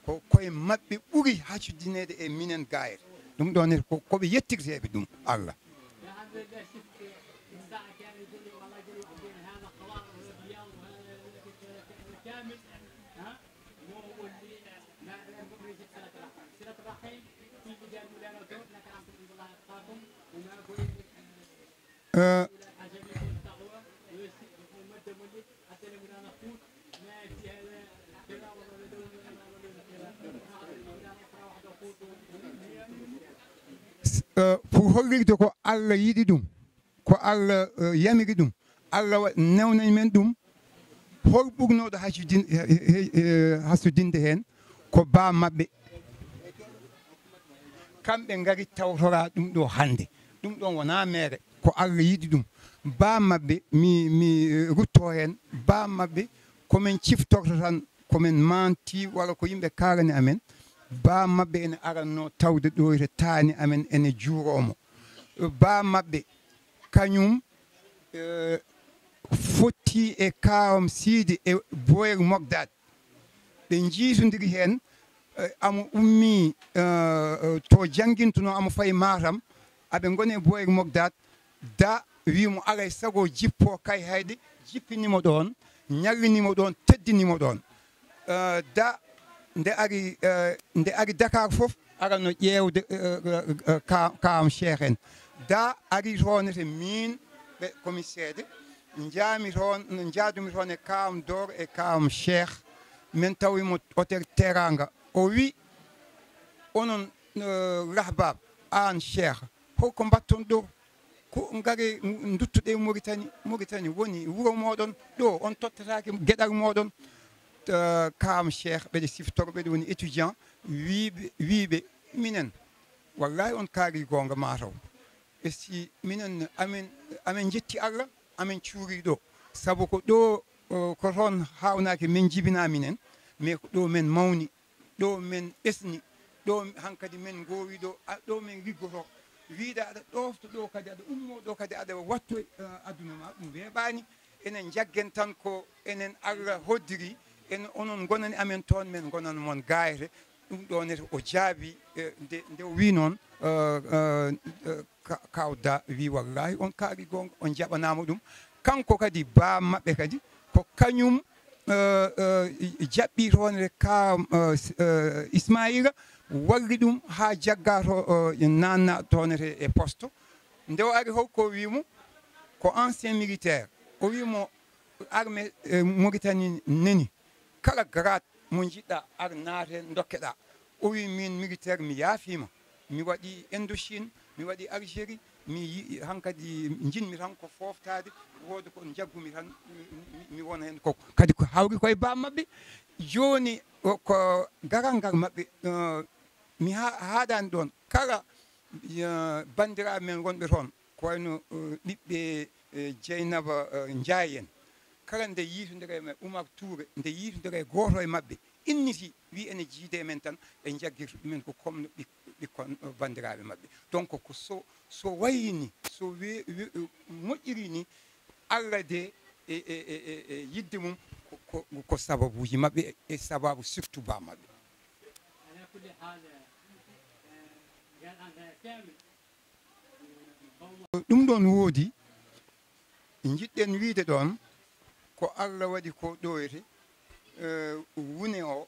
ko koye maɓɓe ɓuri haccudinede e minen gayre ɗum ɗon koɓe yettirteɓe ɗum Allah pour hollirde ko Allah yiɗi ɗum ko Allah yamiri ɗum Allah newnani men ɗum hol ɓurnoɗo hasudinde hen ko ba maɓɓe kamɓe ngari tawtora ɗum ɗo hande ɗum ɗon wona mere ko Allah yiɗi ɗum ba maɓɓe mi rutto hen ba maɓɓe komin ciftorto tan komin manti walla ko yimɓe karani amen ba maɓɓe ene aranno tawde ɗo to taani amen ene juuromo ba maɓɓe kañum fotti e kawam siidi e boyel mogdade ɓe jiitodiri hen amo ummi to jangguintuno amo fayi Matam aɓe goni e boyel mogdade da wimo alay sago jippo kay hayde jippinimo ɗon ñallinimo ɗon teddinimo ɗon da nde ari Dakar fof arano ƴeewde kawam Cheikh en da ari toon te min ɓe commissaire jaadumi toon e kawam Doro e kawam Cheikh min tawimo hôtel Teranga o wi onon rahbab an Cheikh holko mbatton ɗo ko ngari duttuɗe Mauritanie woni wuro moɗon ɗo on tottatake gueɗal moɗon kawam Cheikh ɓeɗe siftoro ɓeɗe woni étudiant wiɓe minen wallahi on kaari gonga mataw e si minen amen jetti Allah amen cuuri ɗo saabu ko ɗo ko toon hawnaki min jibina minen mais ko ɗo men mawni ɗo men ɓesni ɗo hankkadi men gowi ɗo men liggoto wiide aɗa ɗofto ɗo kadi aɗa ummo ɗo kadi aɗa watto aduna ma ɗum weeɓani enen jaggen tan ko enen Allah hoddiri en onon gonani amen toon men gonan mon gayre ɗum ɗo nete o jaabi nde wi noon kawda wi wallahi on kaari gonga on jaɓanama ɗum kanko kadi ba maɓɓe kadi ko kañum jaɓɓi toon ka Ismaïla walli ɗum ha jagga to nanna toon e poste nde o ari holko wimo ko ancien militaire o wimo armée Mauritanie neni kala grade mo jiɗɗa ar naate dokkeɗa o wi min militaire mi yaafima mi waɗi Indochine mi waɗi Algérie mi hankadi jinmi tan ko foftade woodi ko jaggumi tan mi wona hen ko kadi ko hawri koye ba mabɓe joni ko garal ngal mabɓe mi haɗani ɗon kala bandiraɓe men wonɓe toon ko wayno ɓiɓɓe Dieynaba Ndiaye en kala nde yitodira e Oumar Touré nde yitodira e goto e mabɓe inniti wi ene jiide men tan ɓe jaggirta ɗumen ko comme ɓikkon bandiraɓe mabɓe donc ko so wayini so moƴƴiri ni Allah de e yidde mum ko sababuji mabɓe e sababu surtout ba mabɓe ɗum ɗon woodi jiɗɗen wiide ɗon ko Allah waɗi ko ɗoyete wune o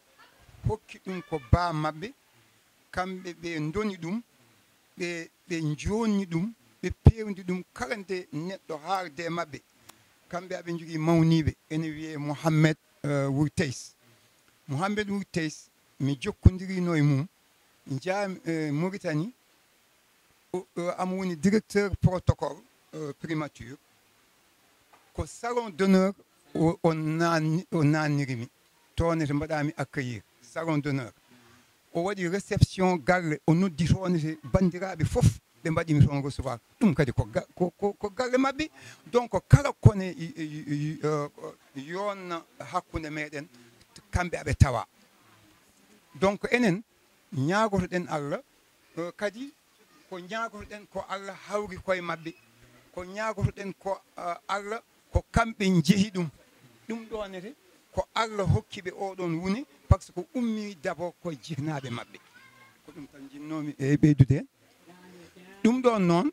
hokki ɗum ko ba mabɓe kamɓe ɓe doni ɗum ɓe jonni ɗum ɓe pewndi ɗum kala nde neɗɗo haalde e mabɓe kamɓe aɓe jogii mawniɓe ene wiye Mohamed Wurteis Mohamed Wurteis mi jokkodirino e mum jaami Mauritanie am woni directeur protocole primature ko salon d'honneur o nannirimi toon to mbaɗami accueillir salon d'honneur o waɗi réception galle o noddi toon te bandiraɓe fof ɓe mbaɗimi toon recevoir ɗum kadi ko galle mabɓe donc kala kone yonna hakkude meɗen kamɓe aɓe tawa donc enen ñagotoɗen Allah kadi ko ñagotoɗen ko Allah hawri koye mabɓe ko ñagotoɗen ko Allah ko kamɓe jeehi ɗum ɗonete ko Allah hokki ɓe oɗon wune par ce que ummi d'abord koye jihnaɓe mabɓe ko ɗum tan jinnomi e ɓeydude hen ɗum ɗon noon